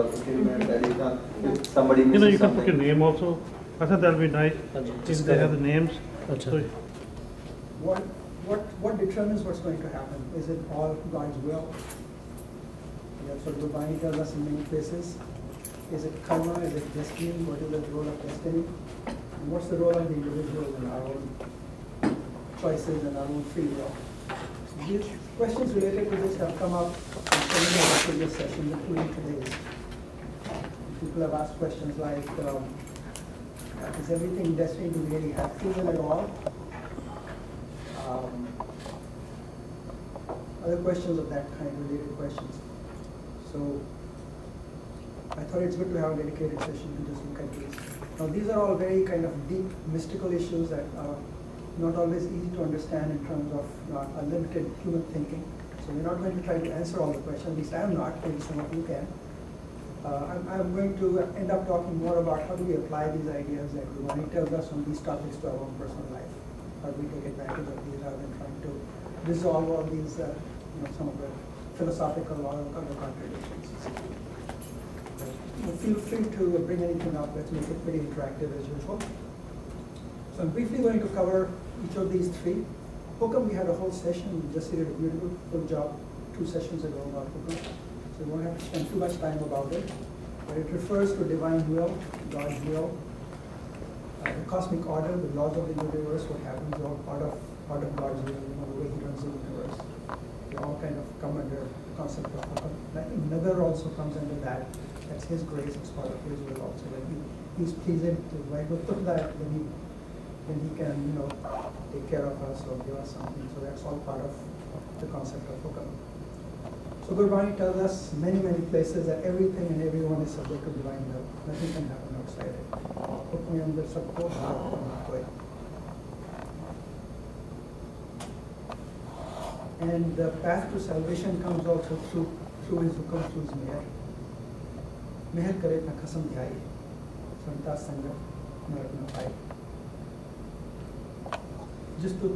If somebody You misses can something. put your name also. I think that'll be nice if they have the names. So, What determines what's going to happen? Is it all God's will? That's what Gurbani tells us in many places. Is it karma? Is it destiny? What is the role of destiny? And what's the role of the individual in our own choices and our own free will? These questions related to this have come up in so many of the previous sessions, including today's. People have asked questions like, is everything destined to really have free will at all? Other questions of that kind, related questions. So I thought it's good to have a dedicated session to just look at these. Now these are all very kind of deep mystical issues that are not always easy to understand in terms of a limited human thinking. So we're not going to try to answer all the questions, at least I'm not, maybe some of you can. I'm going to end up talking more about how do we apply these ideas that Gurbani tells us on these topics to our own personal life. How do we take advantage of these rather than trying to resolve all these, some of the philosophical or other contradictions. Feel free to bring anything up. Let's make it pretty interactive as usual. So I'm briefly going to cover each of these three. Hukam, we had a whole session. We just did a beautiful job 2 sessions ago about Hukam. So we won't have to spend too much time about it. But it refers to divine will, God's will, the cosmic order, the laws of the universe, what happens, are all part of God's will, the way He runs the universe. They all kind of come under the concept of Hukam. I think Nadar also comes under that. That's His grace, it's part of His will also. When He's pleasing to put that, then he can, take care of us or give us something. So that's all part of the concept of Hukam. So Gurbani tells us many, many places that everything and everyone is subject to divine will. Nothing can happen outside it. Hukam andar sabko haat na koi. And the path to salvation comes also through His Hukam, through His meher. Meher kare na khasam dhyaye. Santa sanga narak na paaye. Jistu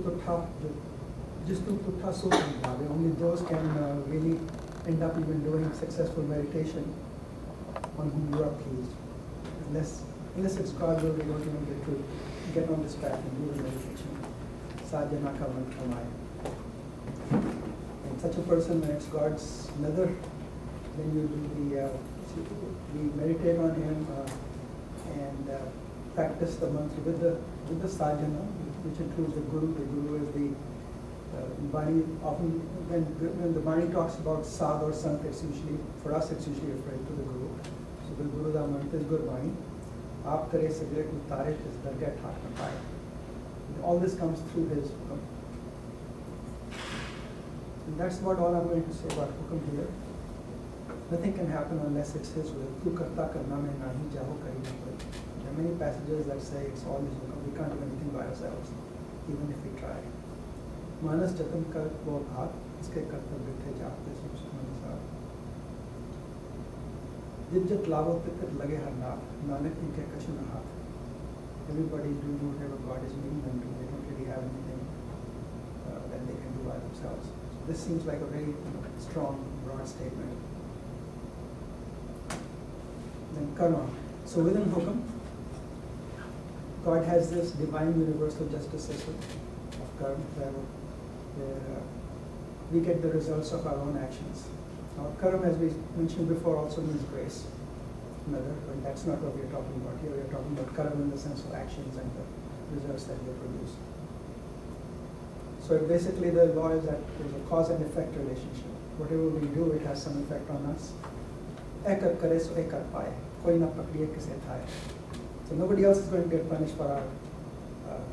tutta so samjhave. Only those can really end up even doing successful meditation on whom you are pleased. Unless it's God will, we don't even get to get on this path and do the meditation. Sadhana kavan kamaya. And such a person, when it's God's mother, then you do we meditate on Him and practice the mantra with the sadhana, which includes the Guru. The Guru is the Bani. Often when the Bani talks about Sadh or Sant, it's usually, for us, it's usually referring to the Guru. So the Guru da mantra is Gurbani. Aap kare sagre utare is dargah thak na paaye. All this comes through His Hukam. And that's about all I'm going to say about Hukam here. Nothing can happen unless it's His will. Tu karta karna mein nahi jaho kari na koi. There are many passages that say it's all His Hukam. We can't do anything by ourselves, even if we try. Manas jatan kar wo bhaat, iske kartabya the jaapte sumsumansar. Jijjat lavo tikat lage har naat, nanak inke kashu na haat. Everybody is doing whatever God is making them do. They don't really have anything that they can do by themselves. So this seems like a very strong, broad statement. Then karma. So within Hukam, God has this divine universal justice system of karma where we get the results of our own actions. Now karma, as we mentioned before, also means grace. But that's not what we're talking about here. We're talking about karma in the sense of actions and the results that they produce. So basically the law is that there's a cause and effect relationship. Whatever we do, it has some effect on us. Ekar kare so ekar paaye. Koi na pakdiye kise thaaye. So nobody else is going to get punished for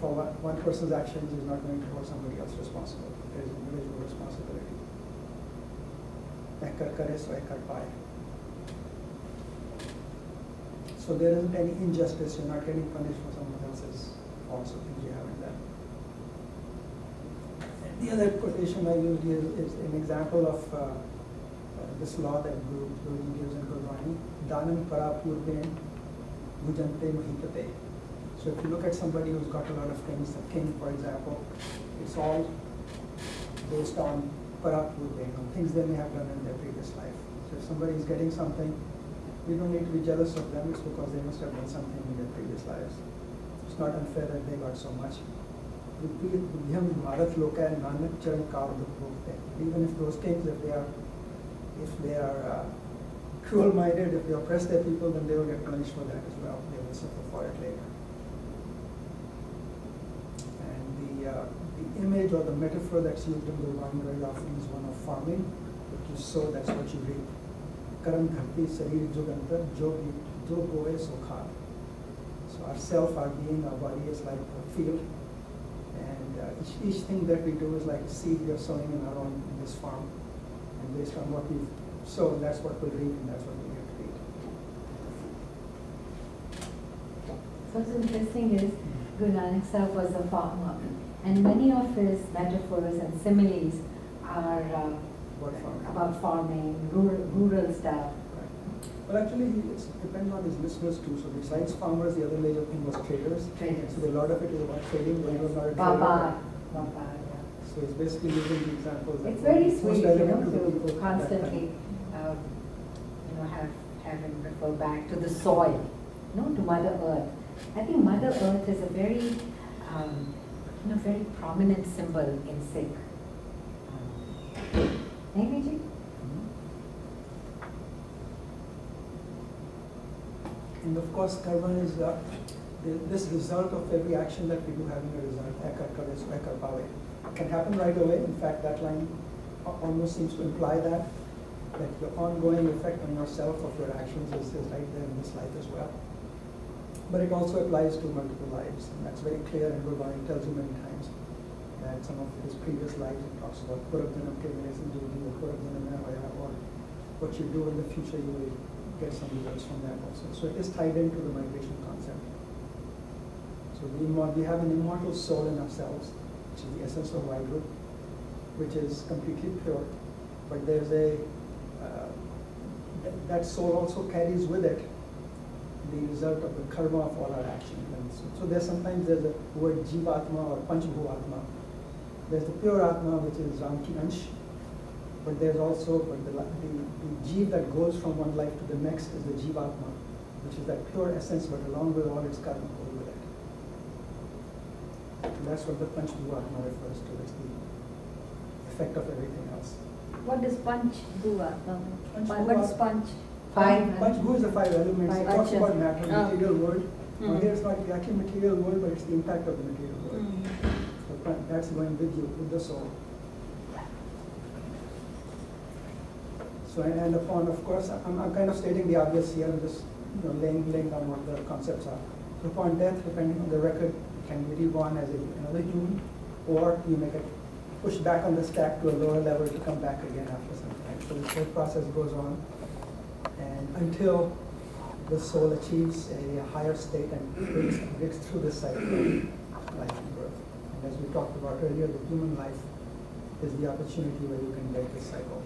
one person's actions is not going to hold somebody else responsible. There is individual responsibility. Ekar kare so ekar paaye. So there isn't any injustice. You're not getting punished for someone else's faults or things you haven't done. And the other quotation I used here is an example of this law that Guruji gives in Gurbani. Danam para purven bhujante mahipate. So if you look at somebody who's got a lot of things, a king, for example, it's all based on para purven, on things they may have done in their previous life. So if somebody is getting something, We don't need to be jealous of them. It's because they must have done something in their previous lives. It's not unfair that they got so much. Even if those kings, if they are cruel-minded, if they oppress their people, then they will get punished for that as well. They will suffer for it later. And the image or the metaphor that's used in Gurbani very often is one of farming. If you sow, that's what you reap. Karam dharti sarir jugantar jo boe so khar. So our self, our being, our body is like a field. And each thing that we do is like a seed we are sowing in our own in this farm. And based on what we've sown, that's what we'll reap and that's what we have to eat. So what's interesting is Guru Nanak Sahib was a farmer, and many of his metaphors and similes are about farming, rural stuff. Well, actually, it depends on his listeners too. So besides farmers, the other major thing was traders. Traders. So a lot of it is about trading. When he was not a Baba, trader. yeah. So it's basically using the examples. It's very sweet, to to constantly, have him refer back to the soil, to Mother Earth. I think Mother Earth is a very, very prominent symbol in Sikh. Nahi, Vijay? And of course, karma is this result of every action that we do having a result. It can happen right away. In fact, that line almost seems to imply that the ongoing effect on yourself of your actions is right there in this life as well. But it also applies to multiple lives, and that's very clear. And Gurbani tells you many times that some of his previous lives, it talks about or what you do in the future, you will get some results from that also. So it is tied into the migration concept. So we have an immortal soul in ourselves, which is the essence of Vaheguru, which is completely pure. But there's that soul also carries with it the result of the karma of all our actions. And so sometimes there's a word Jivatma or Panchbhuvatma. There's the pure Atma, which is Ram ki Ansh, but there's also the Jeev that goes from one life to the next is the Jivatma, which is that pure essence, but along with all its karma goes with it. And that's what the Panchbhuvatma refers to. It's the effect of everything else. What does Panch do? What is Panch? Panchbhu is the five elements. It talks about matter, material world. Now here it's not exactly material world, but it's the impact of the material world. So that's going with you, with the soul. So and upon, of course, I'm kind of stating the obvious here. I'm just laying down what the concepts are. So upon death, depending on the record, you can be reborn as another human, or you make it push back on the stack to a lower level to come back again after some time. So this whole process goes on, and until the soul achieves a higher state and breaks through this cycle of life and birth. And as we talked about earlier, the human life is the opportunity where you can break this cycle.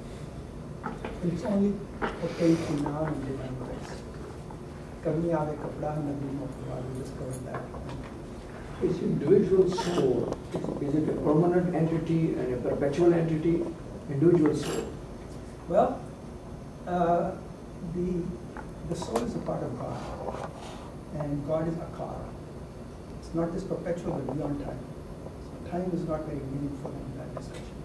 And it's only obtained through now and divine grace. Karmi aave kapda nabi mokwa, we discovered that. Is individual soul, is it a permanent entity and a perpetual entity? Individual soul. Well, the soul is a part of God, and God is Akar. It's not just perpetual but beyond time. So time is not very meaningful in that discussion.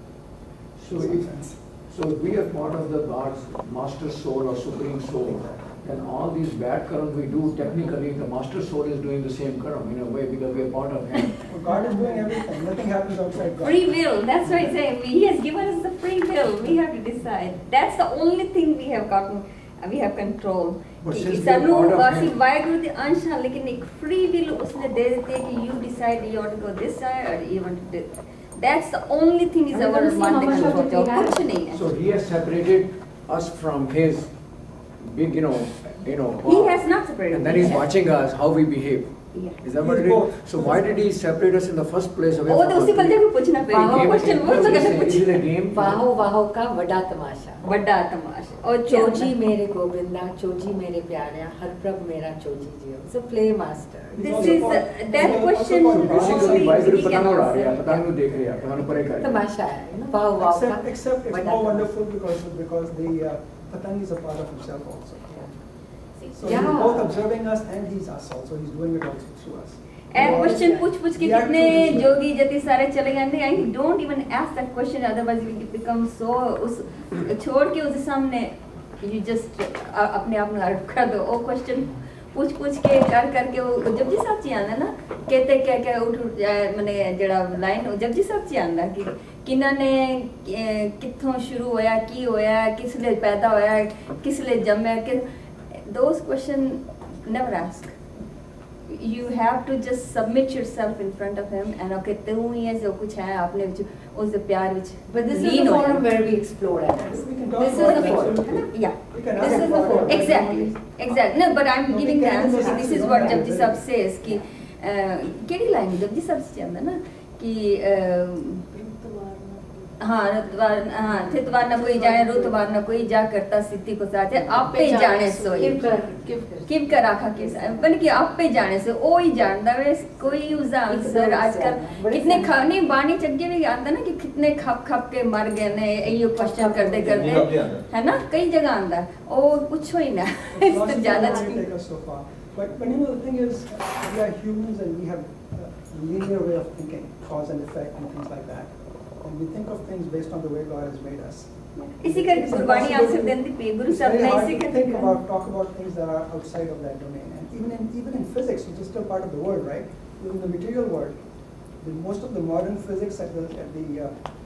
So if we are part of the God's master soul or supreme soul, then all these bad karma we do, technically the master soul is doing the same karma in a way because we are part of him. Well, God is doing everything. Nothing happens outside God. Free will. That's why I say He has given us the free will. We have to decide. That's the only thing we have gotten. We have control. Sonu see Waheguru the अंश है लेकिन एक free will उसने दे देते हैं कि you decide you want to go this side or you want to do. That's the only thing is our one control. कुछ नहीं है. So He has separated us from His big, He has not separated. And then He's watching us how we behave. Yeah. Is that what it is? So why did He separate us in the first place away वो from तो उसी culture को पूछना पड़ेगा. Question वो तो कैसे Is it a game? वाहो का बड़ा तमाशा. बड़ा तमाशा. और चोजी मेरे गोविंदा, चोजी मेरे प्यारे, हर प्रभ मेरा Choji Jio. So play master. This is that question. Basically, Waheguru पतंग उड़ा रहा है, पतंग देख रहा है, पतंग परे कर. तमाशा है, वाहो का. Except it's more wonderful because the patang is a part of himself also. So he's both observing us and he's us also. He's doing it also through us. And question पूछ के कितने जोगी जति सारे चले गए I don't even ask that question, otherwise you become so उस छोड़ के उसके सामने you just अपने आप में अर्प कर दो वो question पूछ के करके वो जब जी साहब जी आना ना कहते क्या उठ जाए मैंने जड़ा लाइन जब जी साहब जी आना कि किन्ना ने कित्थों शुरू होया की होया किस लिए पैदा होया किस लिए जम्मे कि those question never ask. You have to just submit yourself in front of him and okay तू ही है जो कुछ है आपने उस प्यार विच but this is the forum where we explore it. This is the forum. Yeah. This is the forum. Exactly. No, but I'm giving the answer. This is what Japji Sahab says कि केड़ी line Japji Sahab से आंदा ना कि हाँ थितवार न कोई जाए रुतवार न कोई जा करता सिद्धि को साथे आप पे जाने सो किव कर आखा के बन कि आप पे जाने से ओ ही जानदा वे कोई उसका आंसर आजकल कितने खाने बाणी चग्गे भी आंदा ना कि कितने खप के मर गए ने ये क्वेश्चन करते है ना कई जगह आंदा ओ पूछो ही ना इससे ज्यादा but you know the thing is we are humans and we have a linear way of thinking, cause and effect and things like that. And we think of things based on the way God has made us. इसी करके Gurbani answer देती पे गुरु साहब ने इसी करके talk about things that are outside of that domain. And even in physics, which is still part of the world, right? Even in the material world, most of the modern physics at the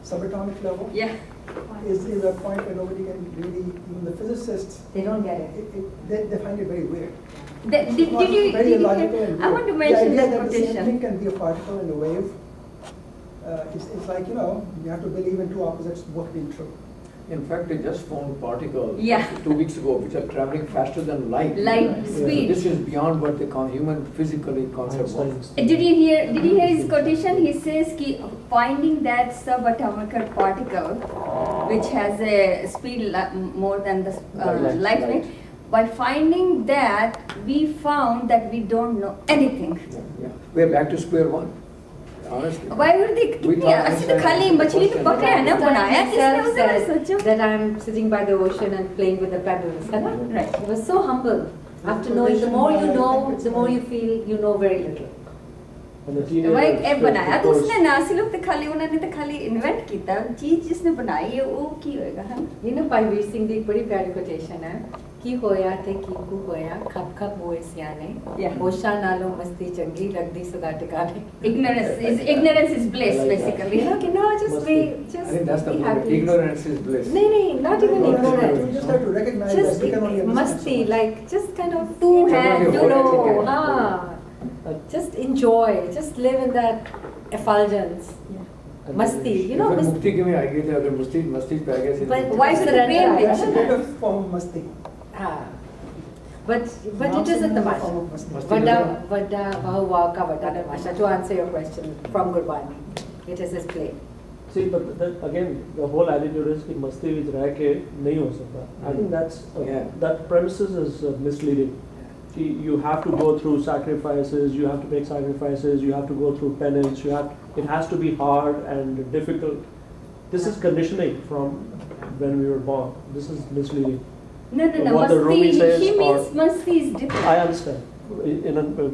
subatomic level is a point where nobody can really, even the physicists, they don't get it. They find it very weird. Did you I want to mention that the quotation. same thing can be a particle and a wave. It's like, you know, you have to believe in two opposites both being true. In fact, they just found particles 2 Yeah. weeks ago which are traveling faster than light. Light speed. This is beyond what the human physically concept was. Did you hear his quotation? He says कि finding that subatomic particle which has a speed more than the light speed, by finding that we found that we don't know anything. Yeah. We are back to square one. Honestly. Why would they कितनी ऐसी तो खाली मछली तो पकड़े है ना बनाया किसने उसे मैंने सोचा that I'm sitting by the ocean and playing with the pebbles, है ना? Right. He was so humble. After knowing, the more you know, the more you feel you know very little. वह एक बनाया तो उसने ना सिर्फ तो खाली उन्होंने तो खाली इन्वेंट किया चीज जिसने बनाई है वो की होएगा है You know, by Singh दी एक बड़ी प्यारी quotation है कि होया थे की को होया खप खप हुए सियाने होशा नालो मस्ती चंगी लगदी सदा टिकाने ignorance is bliss basically. You know, just I think that's the point. Ignorance is bliss. नहीं, not even ignorance. You just have to recognize that we can only मस्ती, like just kind of तू है flow, just enjoy, just live in that effulgence. Masti, you know. मुक्ति के में आएगी तो अगर मस्ती पे आ गया But why is the pain That's a better form of masti. But it isn't the masha. Vada Bahuwa ka vada tamasha. To answer your question from Gurbani, it is his play. See, but again, the whole attitude is कि मस्ती विच रह के नहीं हो सकता. I think that premises is misleading. You have to go through sacrifices, you have to make sacrifices, you have to go through penance, it has to be hard and difficult. This is conditioning from when we were born. This is misleading. No, What the Rumi masti, says he means or- masti is different. I understand.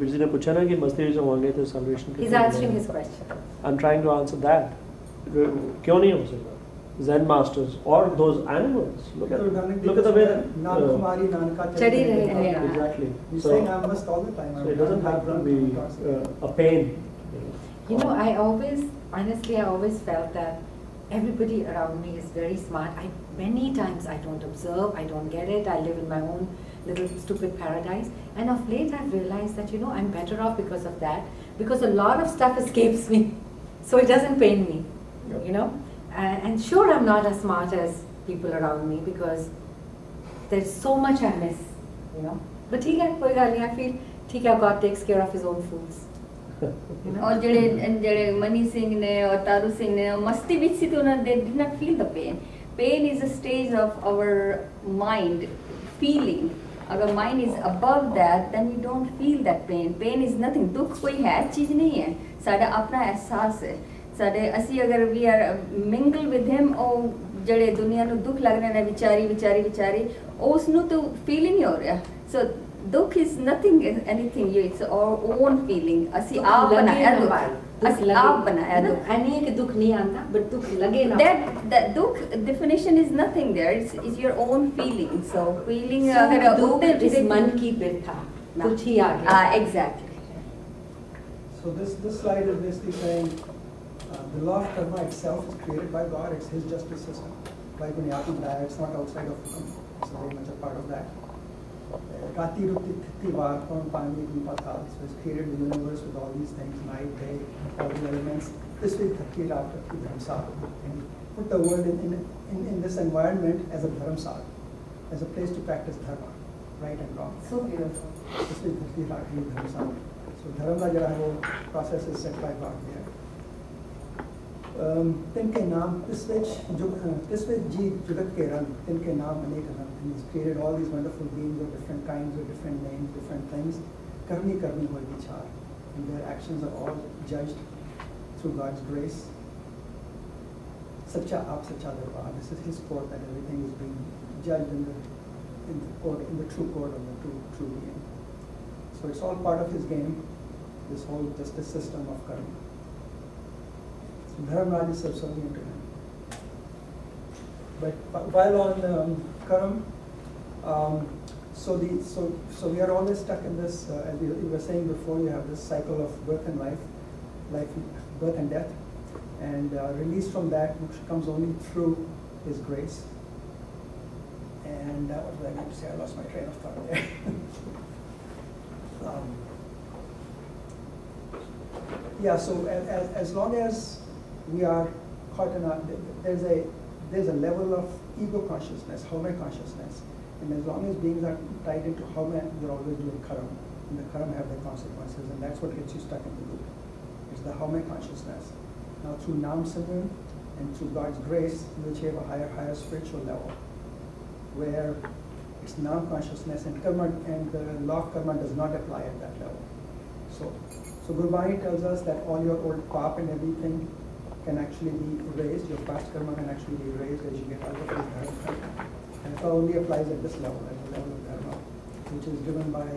किसी ने पूछा ना कि मस्ती विच होंगे तो salvation He's answering his question. I'm trying to answer that. क्यों नहीं हो सकता? Zen masters or those animals. Look at the way. Chadi rahe. Exactly. He's So, saying I must all the time. so it doesn't have to be a pain. You know, I always felt that everybody around me is very smart. Many times I don't observe, I don't get it, I live in my own little stupid paradise. And of late I've realized that, you know, I'm better off because of that. Because a lot of stuff escapes me. So it doesn't pain me, you know. And sure, I'm not as smart as people around me because there's so much I miss, you know. But I feel God takes care of his own fools. You know? और जड़े money Singh ने और तारू सिंह ने मस्ती विच सी तो they did not feel the pain. Pain is a stage of our mind feeling. अगर mind is above that, then we don't feel that pain. Pain is nothing. दुख कोई है चीज नहीं है. साड़ा अपना एहसास है. साढ़े असी अगर we are mingle with him और जड़े दुनिया नु दुख लग रहे हैं विचारी उसनु तो feel ही नहीं हो रहा. So Dukh is nothing, anything. It's our own feeling. ਅਸੀਂ ਆਪ ਬਣਾਇਆ ਦੁੱਖ. ਅਸੀਂ ਆਪ ਬਣਾਇਆ ਦੁੱਖ. नहीं कि दुख नहीं आता, but दुख लगे ना. That dukh definition is nothing there. It's your own feeling. So feeling अगर दुख इस मन की प्रथा. कुछ ही आ गया. Exactly. So this slide is basically saying the law of karma itself is created by God. It's His justice system. Like when Yati died, it's not outside of Hukam. It's very much a part of that. Rati Ruti Thiti Var Kon Pani Patal. So it's created the universe with all these things, night, day, all the elements. This is Thati Rat Thati Dhamsar. And put the world in this environment as a dharmsal, as a place to practice dharma, right and wrong. So beautiful. This is Thati Rat Thati Dhamsar. So dharma jara hai wo process is set by God there. तिनके नाम this which जी जुगत के रंग तिनके नाम अनेक रंग. And He's created all these wonderful beings of different kinds, with different names, different things. Karmi karmi hoy vichar, and their actions are all judged through God's grace. Sacha aap sacha darbar. This is His court, that everything is being judged in the court, in the true court of the true being. So it's all part of His game. This whole justice system of karma. Dharmraj is subservient to him. But while on Karam, so we are always stuck in this, as we were saying before, you have this cycle of birth and birth and death, and release from that, which comes only through His grace. And what was I going to say? I lost my train of thought there. Yeah, so as long as we are caught in there's a level of ego consciousness, Haume consciousness, and as long as beings are tied into Haume, they're always doing Karam, and the Karam have their consequences, and that's what gets you stuck in the loop. It's the Haume consciousness. Now through Nam Simran and through God's grace, you achieve a higher spiritual level, where it's Nam consciousness, and karma, and the law of karma does not apply at that level. So Gurbani tells us that all your old pap and everything can actually be erased, your past karma can actually be erased as you get out of this dharma. And it only applies at this level, at the level of dharma, which is given by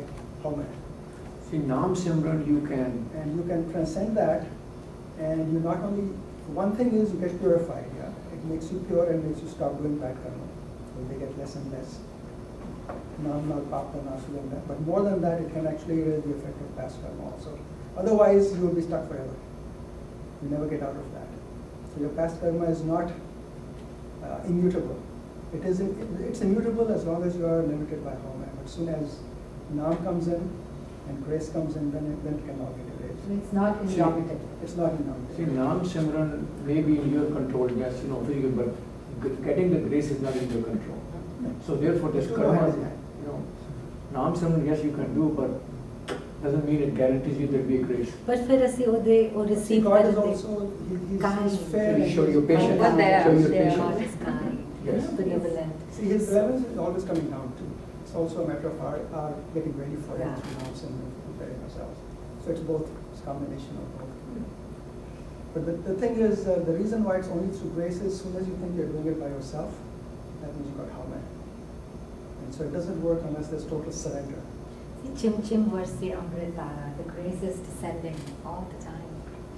Haume. See, Nam Simran you can... And you can transcend that, and you not only... One thing is you get purified, yeah? It makes you pure and makes you stop doing bad karma. So they get less and less. Nam, Nal, Papa, Nasu, and that. But more than that, it can actually erase the effect of past karma also. Otherwise, you will be stuck forever. You never get out of that. So your past karma is not immutable. It's immutable as long as you are limited by Haume. But as soon as Nam comes in and grace comes in, then it cannot get erased. So it's not indomitable. It's not indomitable. See, Nam Simran may be in your control, yes, physical, but getting the grace is not in your control. So therefore, this karma, Nam Simran, yes, you can do, but doesn't mean it guarantees you there'll be a grace. But फिर ऐसे वो See, receive God is also, he's fair. He show you patience. But there Show are- you there are- patience. Yes. benevolent. See, his relevance is always coming down too. It's also a matter of our getting ready for it, Yeah. and preparing ourselves. So it's both, it's a combination of both. But the thing is, the reason why it's only through grace is as soon as you think you're doing it by yourself, that means you got Haume. And so it doesn't work unless there's total surrender. Chim Chim Varsi Amritara, the grace is descending all the time.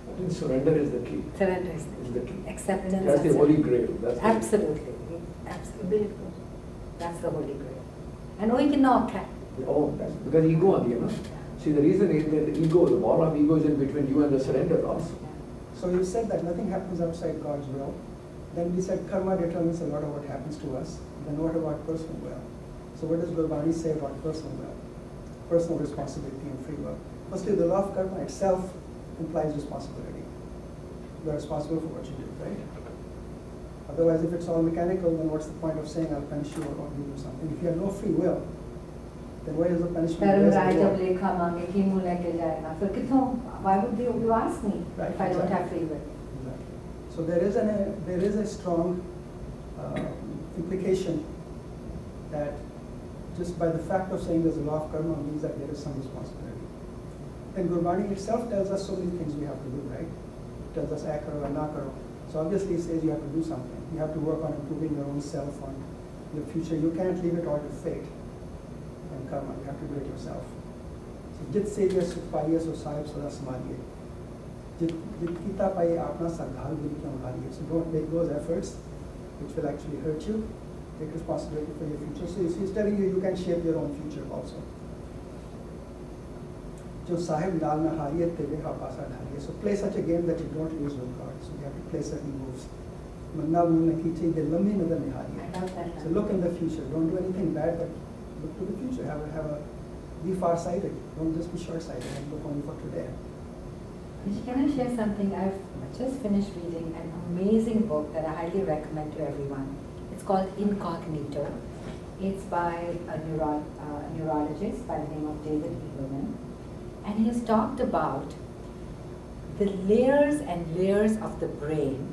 I think surrender is the key. Surrender is Is the key. acceptance. That's the holy grail. That's the- Absolutely. Absolutely. That's the holy grail. And we can knock it. Oh, that's because ego, See, the reason is that the ego, the wall of ego is in between you and the surrender also. So you said that nothing happens outside God's will. Then we said karma determines a lot of what happens to us. Then what about personal will? So what does Gurbani say about personal will? Personal responsibility and free will. Firstly, the law of karma itself implies responsibility. You are responsible for what you do, right? Otherwise, if it's all mechanical, then what's the point of saying I'll punish you or you do something? If you have no free will, then where is the punishment? Where's the reward? Why would you ask me Right, if I don't exactly. have free will? Exactly. So there is a strong implication that just by the fact of saying there's a law of karma means that there is some responsibility. Then Gurbani itself tells us so many things we have to do, right? It tells us akaro and nakaro. So obviously it says you have to do something. You have to work on improving your own self, on your future. You can't leave it all to fate. and karma. You have to do it yourself. So jit seviye sukh paiye so sahib sada samaliye. Jit kita paiye apna sadhal guru kyun haliye. So don't make those efforts which will actually hurt you. Take responsibility for your future. So he's telling you, you can shape your own future also. Jo sahib dal na hariye tebe ha pasa dhaliye. So play such a game that you don't lose your cards. So you have to play certain moves. Manna boolne ki chahiye lambi nazar nihaliye. So look in the future. Don't do anything bad, but look to the future. Be far-sighted. Don't just be short-sighted and look only for today. Can I share something? I've just finished reading an amazing book that I highly recommend to everyone. It's called Incognito. It's by a neurologist by the name of David Eagleman. And he has talked about the layers and layers of the brain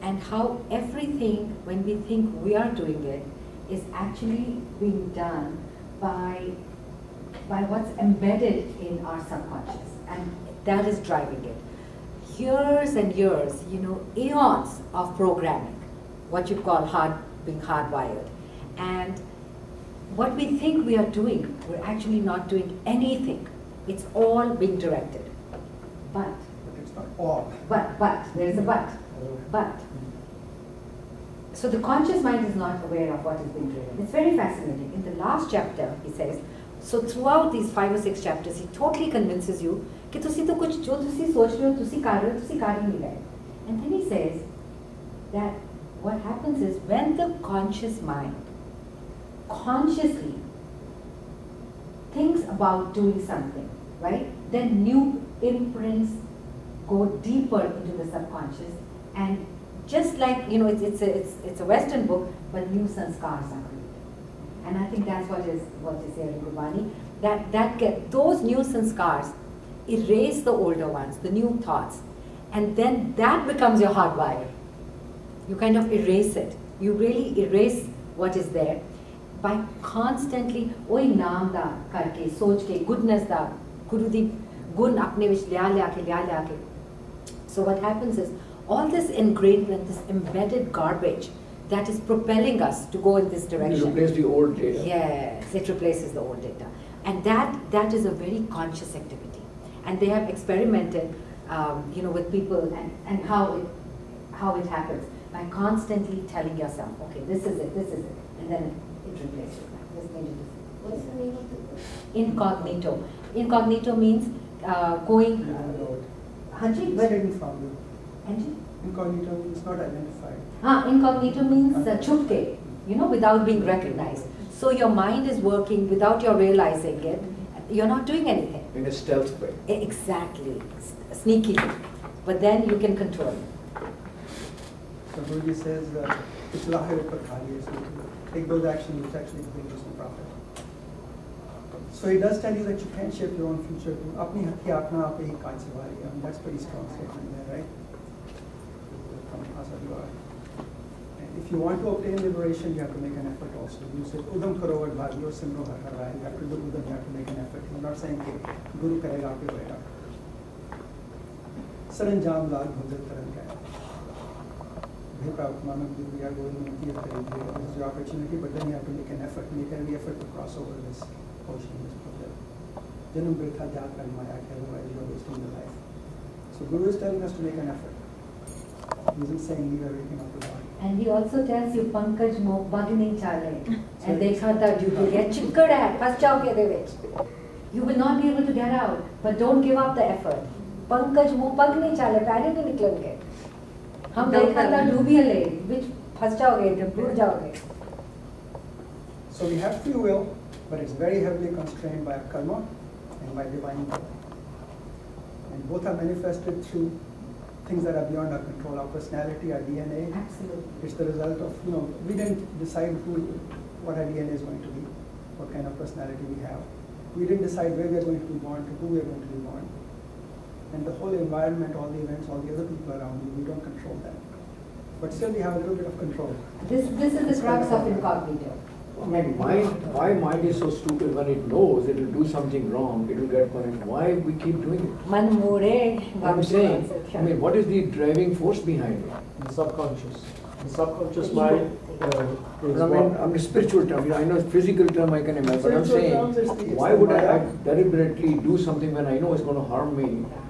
and how everything, when we think we are doing it, is actually being done by what's embedded in our subconscious, and that is driving it. Years and years, eons of programming, what you call being hardwired. And what we think we are doing, we're actually not doing anything. It's all being directed. But it's not all. But, there is a but. But. So the conscious mind is not aware of what is being driven. It's very fascinating. In the last chapter, he says, so throughout these 5 or 6 chapters, he totally convinces you कि तुसी तो कुछ जो तुसी सोच रहे हो, तुसी कर रहे हो, तुसी कर ही नहीं रहे. And then he says that what happens is when the conscious mind consciously thinks about doing something, right? Then new imprints go deeper into the subconscious, and just like it's a Western book, but new sanskars are created. And I think that's what is here in Gurbani. Those new sanskars erase the older ones, the new thoughts, and then that becomes your hardwire. You kind of erase it. You really erase what is there by constantly ohi naam da karke, soch ke, goodness da, guru di gun apne vich liya ke. So what happens is all this ingrainment, this embedded garbage that is propelling us to go in this direction. You replace the old data. Yes, it replaces the old data. And that is a very conscious activity. And they have experimented, with people and how it happens by constantly telling yourself, okay, this is it, and then it replaces it. What's the name of the book? Incognito. Incognito means going. You don't know it. Hanji, It's hidden from you. Hanji? Incognito means not identified. Incognito means chupke, without being recognized. So your mind is working without your realizing it. You're not doing anything. In a stealth way. Exactly. Sneaky. But then you can control it. So Guruji says, "Pichla hai upar khali hai." Take those actions which actually bring you some profit. So he does tell you that you can shape your own future. Apni hathi apna aap hi kaaj se wari. That's pretty strong statement there, right? And if you want to obtain liberation, you have to make an effort also. You say, Udam karo vad bhagyo simro har har. You have to do Udam, you have to make an effort. You're not saying, Guru karega aap hi hoega. Saranjam lal bhujal karan kaya. This is your opportunity, but then you have to make an effort, make every effort to cross over this ocean, this project. Janam birtha jat kar maya, otherwise you are wasting your life. So Guru is telling us to make an effort. He isn't saying leave everything up to God. And he also tells you, Pankaj mo bag nahi chale. And dekha ta duty hai, chikkad hai, phas jaoge de vich. You will not be able to get out, but don't give up the effort. Pankaj mo bag nahi chale, paire nahi niklenge. हम देखा था डूबी ले, which फंस जाओगे, डूब जाओगे. So we have free will, but it's very heavily constrained by karma and by divine will. And both are manifested through things that are beyond our control. Our personality, our DNA. Absolutely. It's the result of, we didn't decide what our DNA is going to be, what kind of personality we have. We didn't decide where we are going to be born, to who we are going to be born. And the whole environment, all the events, all the other people around you, we don't control that. But still we have a little bit of control. This is the crux of incognito. I mean, why mind is so stupid when it knows it will do something wrong, it will get punished. Why we keep doing it? Man more. I'm saying, what is the driving force behind it? The subconscious. The subconscious mind is I mean, I'm a spiritual term, I know physical term I can imagine, but I'm Spiritual terms, it's saying, the- why would I deliberately do something when I know it's going to harm me?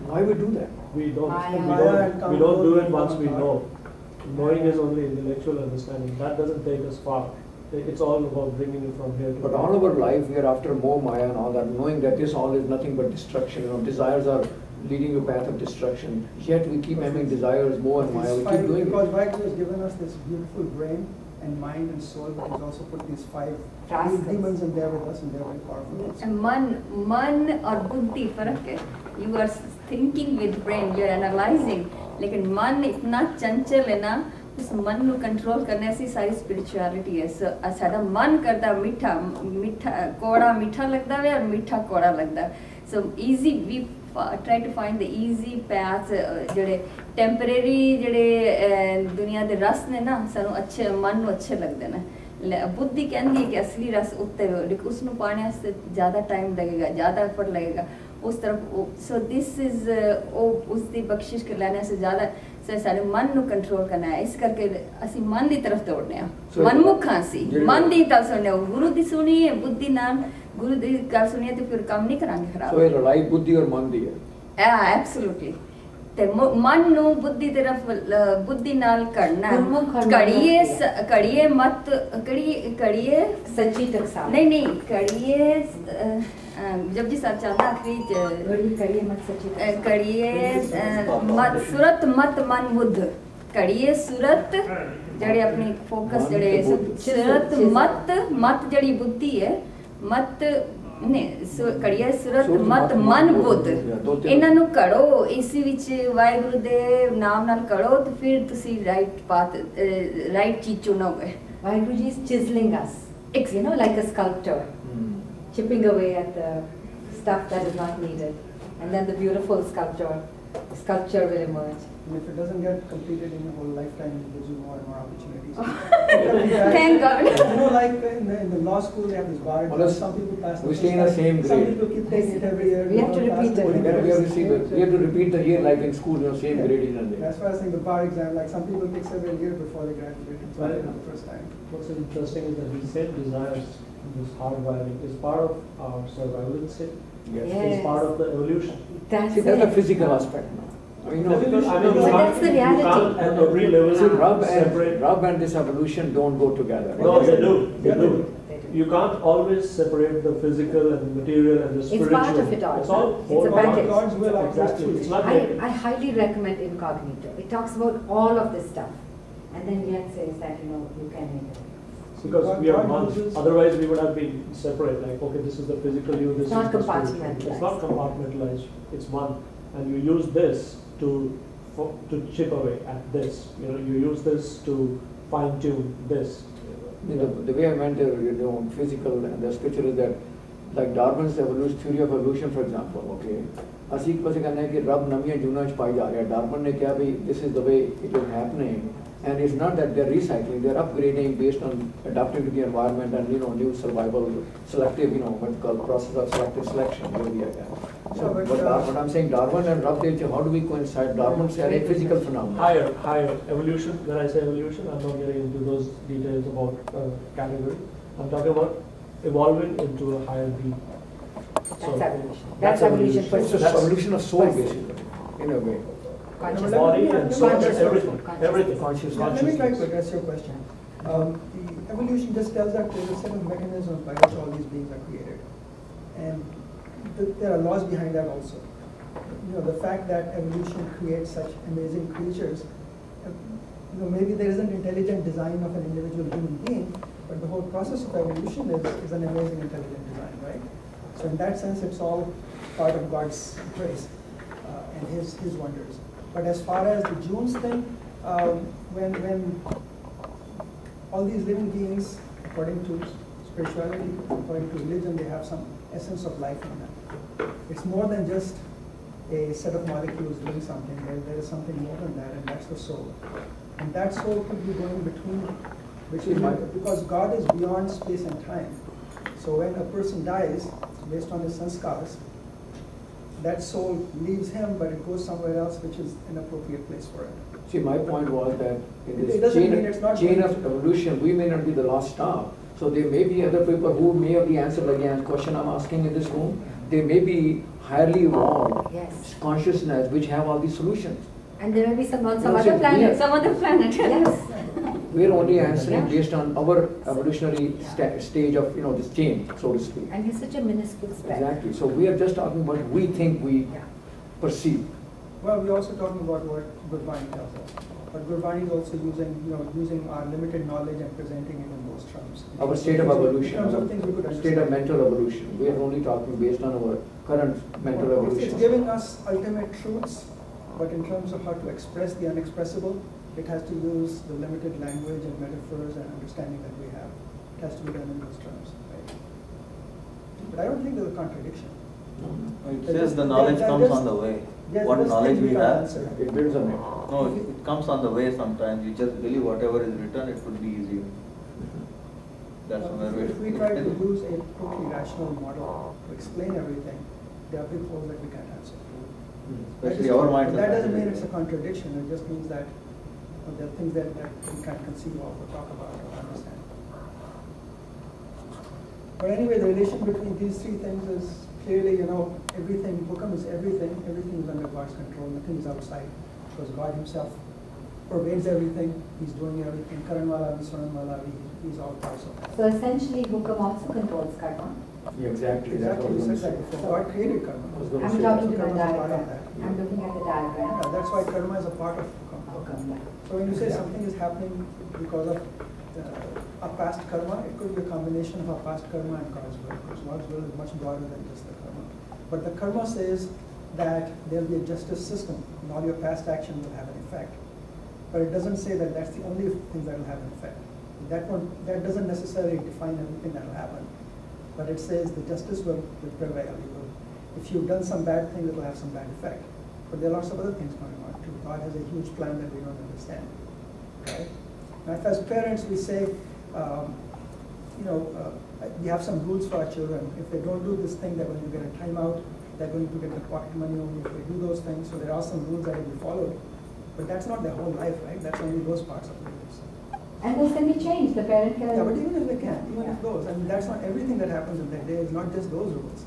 Why would we do that? we don't Maya. we don't do it once we know. Knowing is only intellectual understanding. That doesn't take us far. It's all about bringing it from here to But there. all our life, we are after more Maya and all that, knowing that this all is nothing but destruction. Desires are leading you path of destruction. Yet we keep having desires more and Maya. We keep doing Because it. Vichaar has given us this beautiful brain and mind and soul, but he's also put these 5 Rascals. demons in there with us, and they're very powerful. also. मन और बुद्धि फर्क है. You are thinking with brain, you are analyzing. लेकिन मन इतना चंचल है ना, उस मन को कंट्रोल करने से सारी स्पिरिचुअलिटी है. साਡਾ मन करता मीठा मीठा कौड़ा मीठा लगता है और मीठा कौड़ा लगता है. So easy, we try to find the easy path. ਜਿਹੜੇ temporary ਜਿਹੜੇ ਦੁਨੀਆ ਦੇ ਰਸ ਨੇ ਨਾ, ਸਾਨੂੰ ਅੱਛੇ ਮਨ ਨੂੰ ਅੱਛੇ ਲੱਗਦੇ ਨੇ. बुद्धि कहती है कि असली रस उत्ते लेकिन उसਨੂੰ पाने वास्ते ज़्यादा टाइम लगेगा, ज़्यादा एफर्ट लगेगा उस तरफ. सो दिस इज उसकी बख्शिश कर लेने से ज़्यादा सारे मन ਨੂੰ कंट्रोल करना है. इस करके ਅਸੀਂ ਮਨ ਦੀ ਤਰਫ ਦੌੜਨੇ ਆ. ਮਨਮੁਖਾਂ ਸੀ ਮਨ ਦੀ ਗੱਲ ਸੁਣਨੇ, ਗੁਰੂ ਦੀ ਸੁਣੀ ਹੈ ਬੁੱਧੀ ਨਾਲ, ਗੁਰੂ ਦੀ ਗੱਲ ਸੁਣੀ ਹੈ ਤੇ ਫਿਰ ਕੰਮ ਨਹੀਂ ਕਰਾਂਗੇ ਖਰਾਬ. So ਇਹ ਲੜਾਈ ਬੁੱਧੀ ਔਰ ਮਨ ਦੀ ਹੈ. ਐਬਸੋਲੂਟਲੀ. ਤੇ ਮਨ ਨੂੰ ਬੁੱਧੀ ਤਰਫ ਬੁੱਧੀ ਨਾਲ ਕਰਨਾ. ਗੁਰਮੁਖ ਕੜੀਏ ਮਤ ਕੜੀਏ सच्ची टकसाल नहीं नहीं कड़िए जपजी साहब चाहता आखिरी करिए मत सच्ची टकसाल। कड़िए मत सुरत मत मन बुद्ध कड़िए सुरत जड़े अपनी फोकस जड़े सुरत मत मत जड़ी बुद्धि है मत नहीं कड़िए सुरत मत मन बुद्ध इन्हां नूं कड़ो इसी विच वाहिगुरु दे नाम नाल कड़ो तो फिर तुसी राइट पाथ राइट चीज चुनोगे. Vaheguru ji is chiseling us, you know, like a sculptor, chipping away at the stuff that is not needed, and then the beautiful sculpture will emerge. And if it doesn't get completed in your whole lifetime, it gives you more and more opportunities. Thank God. You know, like in the law school, they have this bar exam. Well, Some people pass. we stay in the same Some grade. people keep taking it every year. We have to repeat it. We have to repeat the year like in school, same grade in a day. That's why I was saying the bar exam, like some people take several years before they graduate. It's Right. not the first time. What's interesting is that he said desires, this hardwiring, is part of our survival instinct. Yes. Yes. It's part of the evolution. That's See, that's it. the physical aspect now. I mean, Because, I mean, But that's the you reality. can't at every level see, separate. Rub and this evolution don't go together. No, they do. They Yeah, do. They do. You can't always separate the physical and the material and the It's spiritual. part of it all. It's all It's whole a part. package. God's will outweighs Exactly. truth. It's not I like highly recommend Incognito. It talks about all of this stuff, and then yet says that you can make it. because we are God one. uses- Otherwise, we would have been separate. Like, okay, this is the physical you, this It's not is the spiritual. compartmentalized. It's not compartmentalized. It's one, and you use this to chip away at this. You use this to fine tune this. The way I meant physical and the spiritual is that, like Darwin's theory of evolution, for example, okay, ਅਸੀਂ ਇੱਕ ਪਾਸੇ ਕਹਿੰਦੇ ਹਾਂ ਕਿ ਰੱਬ ਨਵੀਆਂ ਜੂਨਾਂ 'ਚ ਪਾਈ ਜਾ ਰਿਹਾ. ਡਾਰਵਨ ਨੇ ਕਿਹਾ ਵੀ this is the way it is happening, and it's not that they're recycling, they're upgrading based on adapting to the environment and new survival, selective, what's called process of selective selection. So, but I'm saying Darwin and Rab, how do we coincide? Darwin said a physical phenomenon. Higher evolution. When I say evolution, I'm not getting into those details about category. I'm talking about evolving into a higher being. That's evolution. That's evolution. So it's just evolution of soul, basically, in a way. Conscious. Body and soul, Conscious. everything. Conscious. Everything. Conscious. Let me try to address your question. The evolution just tells that there's a set of mechanisms by which all these beings are created. And there are laws behind that also. The fact that evolution creates such amazing creatures, maybe there isn't intelligent design of an individual human being, but the whole process of evolution is an amazing intelligent design, right? So in that sense, it's all part of God's grace and His wonders. But as far as the Junes thing, when all these living beings, according to spirituality, according to religion, they have some essence of life in them. It's more than just a set of molecules doing something. There is something more than that, and that's the soul. And that soul could be going between because God is beyond space and time. So when a person dies, based on his sanskars, that soul leaves him, but it goes somewhere else, which is an appropriate place for it. See, my point was that in It this doesn't mean it's not chain going of to- evolution, we may not be the last stop. So there may be other people who may have the answer again, question I'm asking in this room. They may be highly evolved Yes. consciousness which have all these solutions. And there may be some on some No, other see, planet. Some other planet. Yes. We're only answering Yeah. based on our evolutionary stage of, this chain, so to speak. And he's such a minuscule speck. Exactly. So we are just talking about we think we Yeah. perceive. Well, we're also talking about what Gurbani tells us. But Gurbani is also using our limited knowledge and presenting it in those terms. Our state of evolution, In terms of things we could our understand. state of mental evolution. We are only talking based on our current mental Well, evolution. It's giving us ultimate truths, but in terms of how to express the unexpressible, it has to use the limited language and metaphors and understanding that we have. It has to be done in those terms, right? But I don't think there's a contradiction. It says the knowledge comes on the way. What knowledge we have, It builds on it. no, it comes on the way sometimes. You just believe whatever is written, it would be easy. That's where If we try to use a totally rational model to explain everything, there are big holes that we can't answer. especially our minds. That doesn't mean it's a contradiction, it just means that there are things that we can't conceive of or talk about or understand. But anyway, the relation between these three things is clearly, everything, Hukam is everything is under God's control, nothing is outside, because God himself pervades everything, he's doing everything, Karan wala, Sunan wala, he's all parts of that. So essentially, Hukam also controls karma. Yeah, exactly. That's what Exactly, I you was said going that to say. before, God created karma. I was going to I'm say talking that. to the Karma is part of diagram. that. I'm looking at the diagram. Yeah, that's why karma is a part of Hukam. Hukam, yeah. So when you say something is happening because of a past karma, it could be a combination of our past karma and God's will, because God's will is much broader than just the karma. But the karma says that there will be a justice system, and all your past actions will have an effect. But it doesn't say that that's the only thing that will have an effect. That doesn't necessarily define everything that will happen. But it says the justice will prevail. If you've done some bad thing, it will have some bad effect. But there are lots of other things going on too. God has a huge plan that we don't understand. Right? Now, if as parents we say, we have some rules for our children. If they don't do this thing, they're going to get a timeout. They're going to get the pocket money only if they do those things. So there are some rules that will be followed. But that's not their whole life, right? That's only those parts of the rules. And those can be changed. The parent can. Yeah, but even if they can, even if those, that's not everything that happens in their day. It's not just those rules.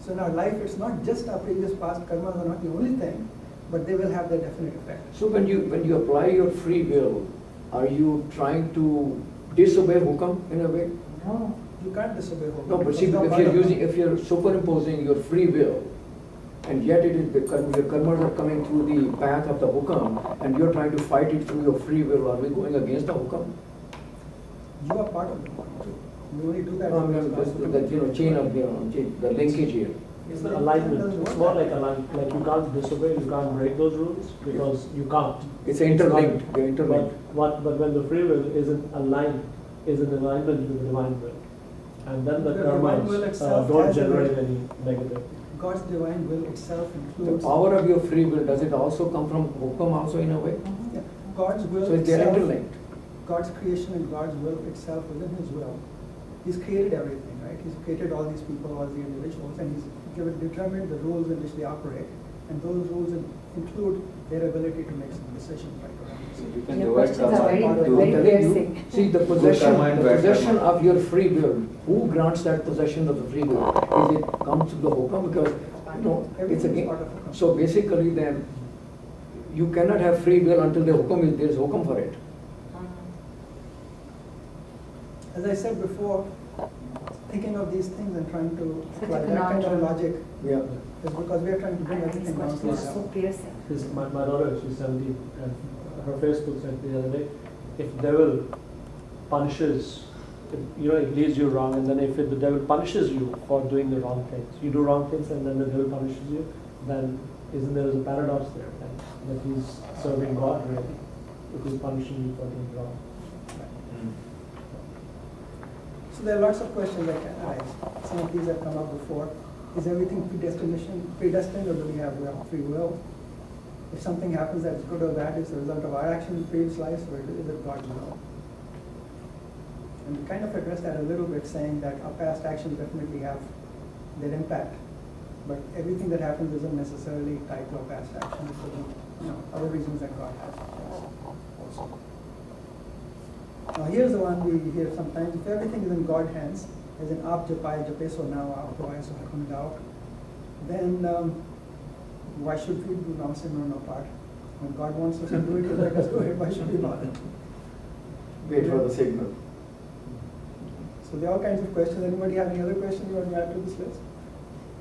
So in our life, it's not just our previous past karmas are not the only thing, but they will have their definite effect. So when you apply your free will, are you trying to disobey Hukam in a way? No. You can't disobey Hukam. No, but see, if you're superimposing your free will, and yet it is your karmas are coming through the path of the Hukam, and you're trying to fight it through your free will, are we going against the Hukam? You are part of the Hukam too. You only do that. That chain of the linkage here. It's the alignment. It's more like alignment. Like you can't disobey, you can't break those rules because you can't. It's interlinked. They're interlinked. But when the free will isn't aligned, is in alignment with the divine will, and then the divine will karmas itself don't has a generate will. any negative. God's divine will itself The includes power of your free will, does it also come from Hukam also in a way? Yeah. God's will So they're itself, interlinked. God's creation and God's will itself within His will. He's created everything, right? He's created all these people, all the individuals, and He's determined the rules in which they operate, and those rules include their ability to make some decisions, right? You can Your divide questions are karma very, into very Telling you, piercing. see the Good karma and bad possession karma. of your free will. Who grants that possession of the free will? Is it comes to the Hukam? Because it's Everything is again. part of Hukam. So basically, then you cannot have free will until the Hukam is there is Hukam for it. As I said before, thinking of these things and trying to Such apply a that kind of conundrum. logic Yeah. is because we are trying to bring These everything down to questions are so ourselves. piercing. My daughter, she's 17, and her Facebook said the other day, if devil punishes, it leads you wrong, and then if the devil punishes you for doing the wrong things, you do wrong things and then the devil punishes you, then isn't there a paradox there? That he's serving God really, if he's punishing you for doing wrong. So there are lots of questions that can arise. Some of these have come up before. Is everything predestined, or do we have free will? If something happens that's good or bad, is the result of our actions in previous lives, or is it God's will? And we kind of addressed that a little bit, saying that our past actions definitely have their impact, but everything that happens isn't necessarily tied to our past actions. It could be other reasons that God has for us also. Now here's the one we hear sometimes. If everything is in God's hands, as in aap japai jape so now, aap hoye so hakun gao, then why should we do Nam Simran apart? When God wants us to do it, He'll let us do it. Why should we bother? Wait for the signal. So there are all kinds of questions. Anybody have any other question you want to add to this list?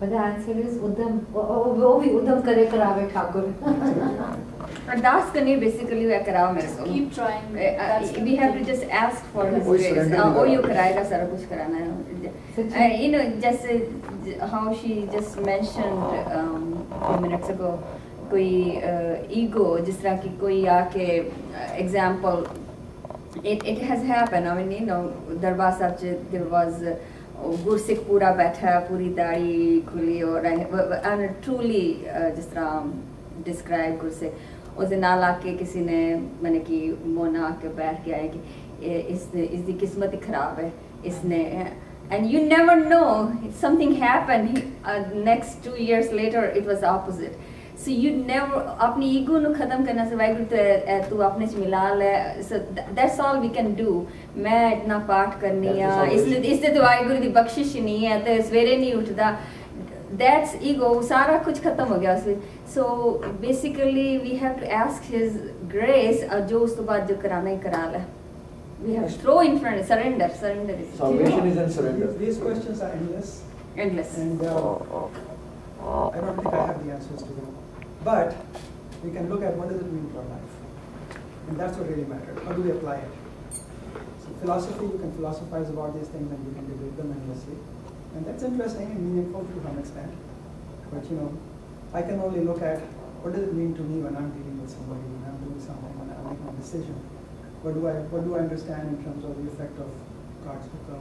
But the answer is Uddam, वो भी उद्यम करे करावे ठाकुर. अरदास करनी basically वो कराओ मेरे को. Keep trying. We have to just ask for His कोई grace. surrender नहीं वो करना. यो कराएगा सारा कुछ कराना है. You know, just how she just mentioned few minutes ago, कोई ego जिस तरह की कोई आके example. It has happened. I mean, you know, दरबार साहब there was गुरसिख पूरा बैठा है, पूरी दाढ़ी खुली और and truly जिस तरह describe गुरसिख उसे नाल आके किसी ने मैंने कि मोना आके बैठ गया है कि इसकी किस्मत ही खराब है इसने and you never know something happened next 2 years later it was opposite. So you never अपनी ego नु खत्म करना से वाहिगुरु तू अपने च मिला ले. So that's all we can do. मैं इतना पाठ करनी है इसलिए तो वाहिगुरु दी बख्शिश नहीं है तो सवेरे नहीं उठदा. That's ego. सारा कुछ खत्म हो गया उसमें. So basically we have to ask His grace और जो उसके बाद जो कराना ही करा ले. We have to throw in front, surrender is Salvation is in surrender. These questions are endless. endless. And I don't think I have the answers to them. But we can look at what does it mean to our life. And that's what really matters. How do we apply it? So philosophy, you can philosophize about these things and you can debate them endlessly. And that's interesting and meaningful to some extent. But you know, I can only look at what does it mean to me when I'm dealing with somebody, when I'm doing something, when I'm making a decision. What do I understand in terms of the effect of God's hukam,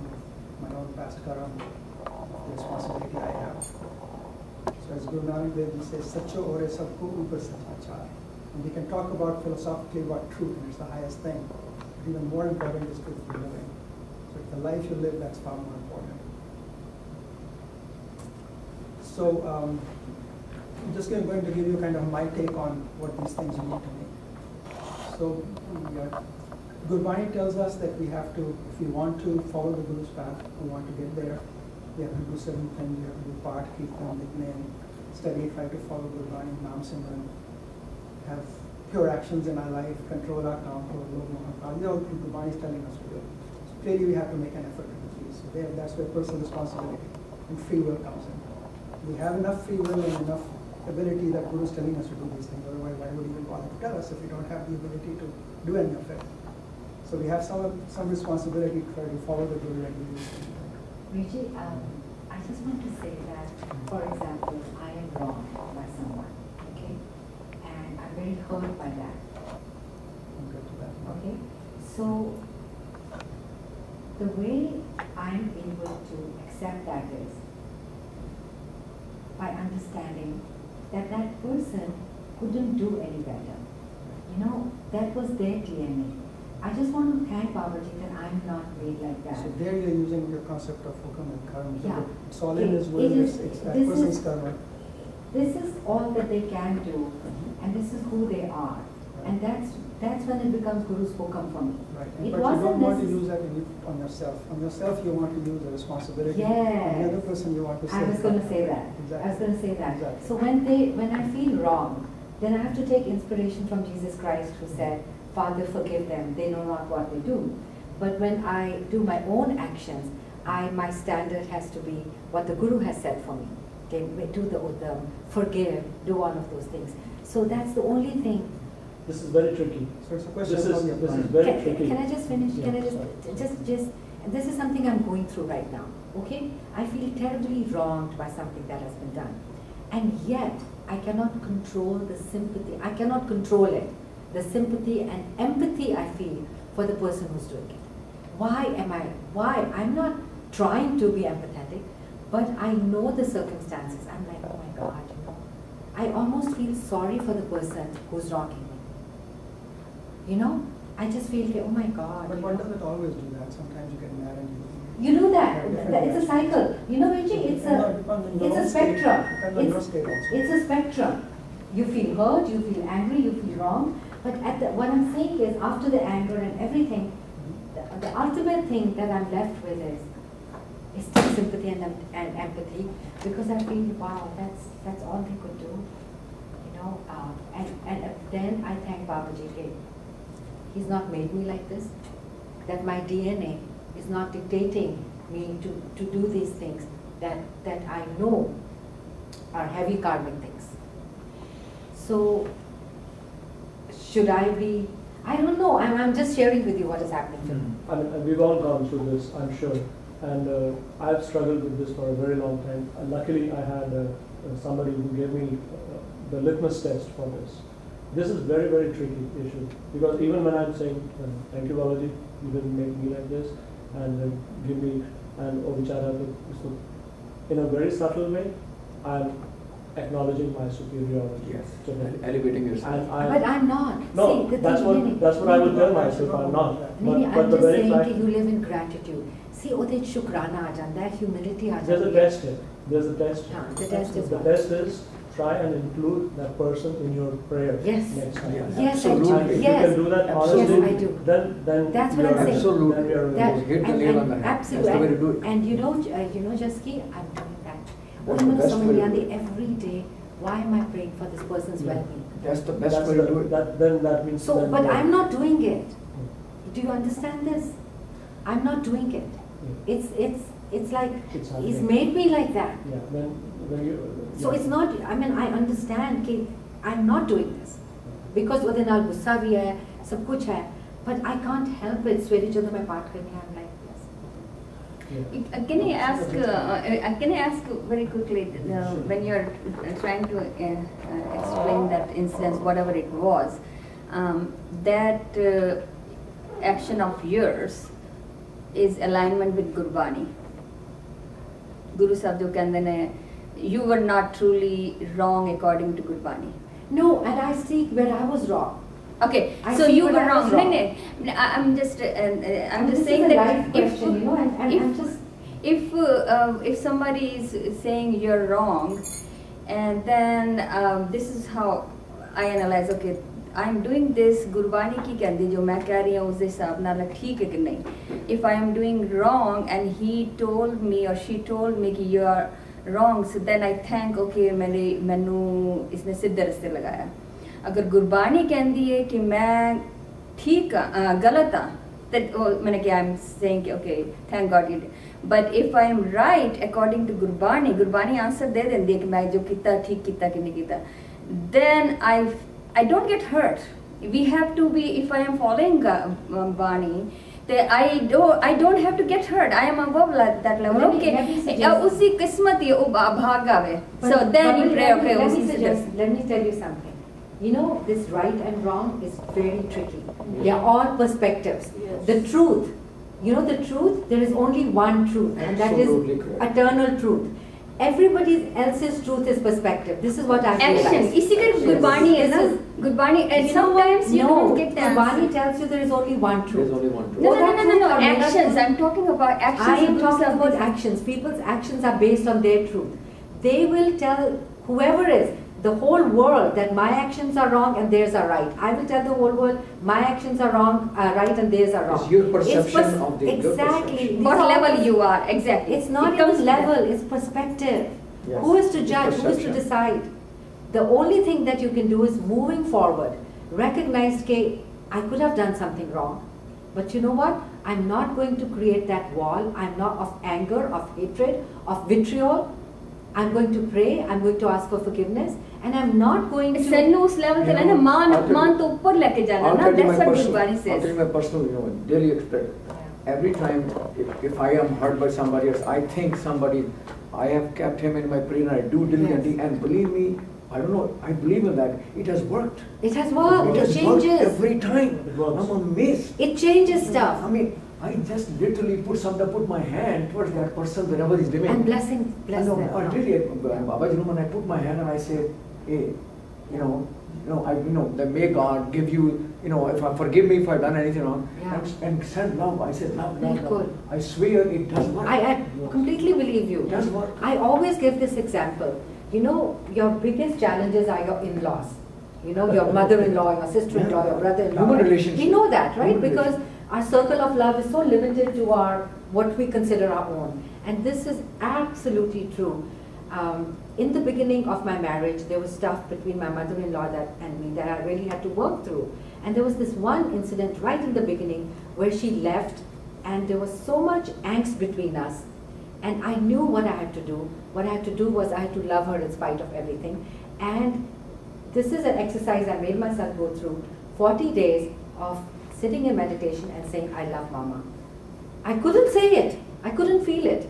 my own past karma, the responsibility I have. So as Guru Nanak Dev says, Sacho Ore Sabko Upar Sachachar. And we can talk about philosophically about truth, and it's the highest thing. But even more important is truthful living. So if the life you live, that's far more important. So I'm just going to give you kind of my take on what these things mean to me. So Gurbani tells us that we have to, if we want to follow the Guru's path, we want to get there, we have to do certain things, we have to do Path, Kirtan, Niknayan, study, try to follow Gurbani, Nam Simran, have pure actions in our life, control our tongue, these are all things Gurbani is telling us to do. So clearly we have to make an effort to do these. So that's where personal responsibility and free will comes in. We have enough free will and enough ability that Guru is telling us to do these things, otherwise why would he even bother to tell us if we don't have the ability to do any of it? So we have some responsibility to try to follow the Guru and do these things. Vijay, I just want to say that, for example, I am wronged by someone, okay? And I'm very hurt by that, I'm good to that. okay? So, the way I'm able to accept that is by understanding that that person couldn't do any better. You know, that was their DNA. I just want to thank Babaji that I'm not made like that. So there you're using your concept of hukam and karma. Yeah. It's all in his will, it's that this person's is- karma. This is all that they can do, and this is who they are. And that's when it becomes Guru's hukam for me. Right. It But you wasn't don't want to necess- use that on yourself. On yourself you want to use the responsibility. Yes. On the other person you want to say. I was going to say that. Exactly. I was going to say that. Exactly. So when I feel wrong, then I have to take inspiration from Jesus Christ, who said, Father, forgive them, they know not what they do. But when I do my own actions, my standard has to be what the Guru has said for me. Okay, do the uddam, forgive, do all of those things. So that's the only thing. This is very tricky. So it's a question This of how is you apply it. very Can, tricky. can I just finish? Yeah, Can I sorry. just, this is something I'm going through right now, okay? I feel terribly wronged by something that has been done. And yet, I cannot control the sympathy. I cannot control it. The sympathy and empathy I feel for the person who's doing it. Why? I'm not trying to be empathetic, but I know the circumstances. I'm like, oh my God, you know. I almost feel sorry for the person who's wronging me. You know? I just feel, oh my God. But you one know. doesn't always do that. Sometimes you get mad and You do that. Yeah, different It's a cycle. You know, Vijay, it's Depends on your a own state. spectrum. Depends on your state also. It's a spectrum. You feel hurt, you feel angry, you feel wrong. But what I'm saying is, after the anger and everything, the ultimate thing that I'm left with is still sympathy and empathy, because I feel, wow, that's all they could do, you know. And then I thank Babaji. He's not made me like this. That my DNA is not dictating me to do these things that I know are heavy karmic things. So should I be? I don't know. I'm just sharing with you what is happening to me. I mean, we've all gone through this, I'm sure. And I've struggled with this for a very long time. And luckily, I had somebody who gave me the litmus test for this. This is very, very tricky issue, because even when I'm saying, thank you, Babaji, you didn't make me like this, and give me, and oh, Vichara, so in a very subtle way, I'm acknowledging my superiority. Yes, to them. elevating yourself. And But I'm not. No, See, that's what I would tell myself, I'm not. Maybe But I'm the just very saying fact, that you live in gratitude. See, ਉਹਦੇ ਚ ਸ਼ੁਕਰਾਨਾ ਆ ਜਾਂਦਾ ਹੈ, humility ਆ there's a ਜਾਂਦੀ ਹੈ. test here. There's a test. The test is The what? test is try and include that person in your prayer Yes. next time. Yes. Yes, I do. Absolutely. If you Yes. can do that Yes, honestly, I do. then That's what you're- I'm saying. Absolutely. then you're- That, hit the nail on the head. absolutely. That's the way to do it. And you know, Jaski, I'm doing that. That's the best way to do it. Every day, why am I praying for this person's Yeah. well-being? That's the best That's way to do it. that means. So, then but you're- I'm not doing it. Do you understand this? I'm not doing it. Yeah. It's like It's he's happening. made me like that. Yeah, when you. So yeah. it's not, I mean, I understand that I'm not doing this. Because ਉਹਦੇ ਨਾਲ ਗੁੱਸਾ ਵੀ ਹੈ, ਸਭ ਕੁਝ ਹੈ, but I can't help it. ਸਵੇਰੇ ਜਦੋਂ ਮੈਂ ਪਾਠ ਕਰਨੀ, I'm like, yes. Yeah. Can I ask very quickly, when you're trying to explain that incident, whatever it was, that action of yours is alignment with Gurbani. Guru Sahib jo kehndे ne, you were not truly wrong according to Gurbani. No, and I see where I was wrong. Okay, I so see you where were I was wrong. wrong. No, I'm just This saying is a that life question, you know, and I'm just. if somebody is saying you're wrong, and then this is how I analyze. Okay, I'm doing this. Gurbani ki कहती जो मैं कह रही हूँ उसके हिसाब नाल ठीक है कि नहीं? If I am doing wrong and he told me or she told me कि you are wrong, so then I think okay मैनू इसने सीधे रास्ते लगाया. अगर गुरबानी कहती है कि मैं ठीक गलत हाँ, then मैंने क्या I'm saying कि okay, thank God you did. But if I am right according to Gurbani answer दे देंदी है कि मैं जो किता ठीक किता कि नहीं किता, then I don't get hurt. We have to be, if I am following Bani, then I don't have to get hurt. I am above that level. Let me Okay, suggest- usi qismat ye bhag gaave. So then you pray, okay, let me tell you something. You know, this right and wrong is very tricky. They are all perspectives. Yes. The truth, you know the truth, there is only one truth, and that is Absolutely correct. eternal truth. Everybody else's truth is perspective. This is what I've action. realized. इसी का Gurbani है ना? Gurbani, and You know what? sometimes you No, don't get the Gurbani answer. tells you there is only one truth. There's only one truth. No, Oh, that truth or made up actions. truth? I'm talking about actions. I am of talking yourself. about actions. People's actions are based on their truth. They will tell whoever is, the whole world, that my actions are wrong and theirs are right. I will tell the whole world my actions are wrong, right, and theirs are wrong. It's your perception of the- your exactly. perception. These What are level all- you are, exactly. It's not It comes even to that. level. It's perspective. Yes. Who is to It's judge? Who is to perception. decide? The only thing that you can do is moving forward. Recognize that I could have done something wrong, but you know what? I'm not going to create that wall. I'm not of anger, of hatred, of vitriol. I'm going to pray. I'm going to ask for forgiveness, and I'm not going to. Sannu उस level पे ना मान तो ऊपर लेके जाना I'll ना. tell you That's my what personal, Gurbani I'll tell you says. my personal, daily experience. Every time, if I am hurt by somebody else, I think somebody, I have kept him in my prayer, I do diligently, and believe me, I don't know, I believe in that. It has worked. It has worked. It has worked changes. every time. It works. I'm amazed. It changes stuff. I mean, I just literally put my hand towards that person wherever he's living. And bless them. I really, Babaji, when I put my hand and I say, hey, that may God give you, if I forgive me if I've done anything wrong, Yeah. and send love. I said love. Bilkul. I swear it does work. I completely believe you. It does work. I always give this example. you know, your biggest challenges are your in-laws. You know, your mother-in-law, your sister-in-law, your brother-in-law. Human relationship. We know that, right? Human Because our circle of love is so limited to our, what we consider our own. And this is absolutely true. In the beginning of my marriage, there was stuff between my mother-in-law and me that I really had to work through. And there was this one incident right in the beginning where she left, and there was so much angst between us. And I knew what I had to do. What I had to do was I had to love her in spite of everything. And this is an exercise I made myself go through. 40 days of sitting in meditation and saying, I love Mama. I couldn't say it. I couldn't feel it.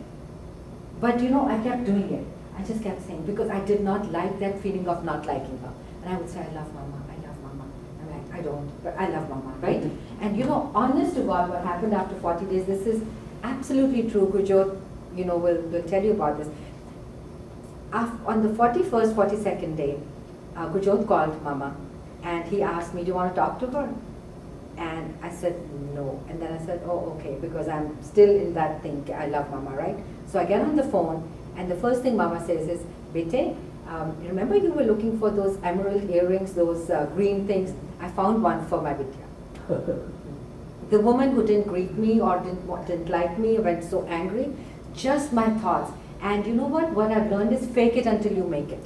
But you know, I kept doing it. I just kept saying, because I did not like that feeling of not liking her. And I would say, I love Mama, I love Mama. I'm like, I don't, but I love Mama, right? And you know, honest to God, what happened after 40 days, this is absolutely true. Gurjot, you know, will tell you about this. On the 41st, 42nd day, Gurjot called Mama and he asked me, do you want to talk to her? And I said, no. And then I said, oh, okay, because I'm still in that thing, I love Mama, right? So I get on the phone and the first thing Mama says is, Bete, remember you were looking for those emerald earrings, those green things? I found one for my Vichaar. The woman who didn't greet me or didn't like me, went so angry, just my thoughts. And you know what I've learned is fake it until you make it.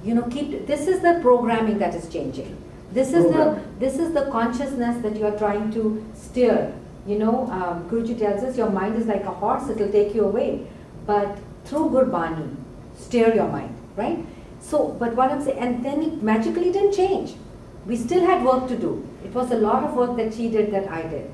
You know, this is the programming that is changing. This is the consciousness that you are trying to steer. You know, Guruji tells us your mind is like a horse, it will take you away. But through Gurbani, steer your mind, right? So, but what I'm saying, and then it magically didn't change. We still had work to do. It was a lot of work that she did that I did.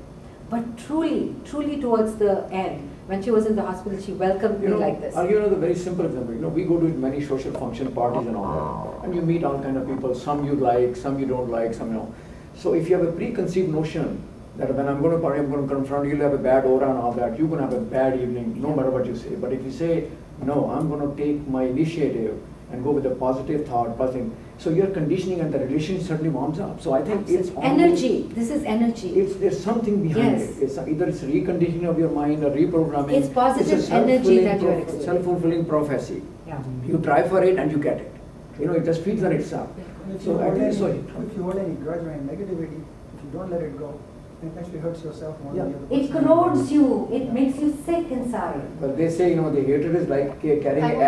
But truly towards the end, when she was in the hospital, she welcomed me like this. I'll give you another very simple example. You know, we go to many social function parties and all that, and you meet all kind of people. Some you like, some you don't like, some you know. So if you have a preconceived notion that when I'm going to party, I'm going to confront you, you'll have a bad aura and all that, you're going to have a bad evening, no matter what you say. But if you say, no, I'm going to take my initiative and go with a positive thought, positive. So your conditioning and the relation certainly warms up. So I think it's energy. This is energy. There's something behind it. It's either it's reconditioning of your mind or reprogramming. It's positive energy that you're experiencing. Self-fulfilling prophecy. Yeah. You try for it and you get it. You know, it just feeds on itself. If So you I hold think so. if you hold any grudge or any negativity, if you don't let it go, it actually hurts yourself more than the other It person. corrodes you. It makes you sick inside. But they say, you know, the hatred is like carrying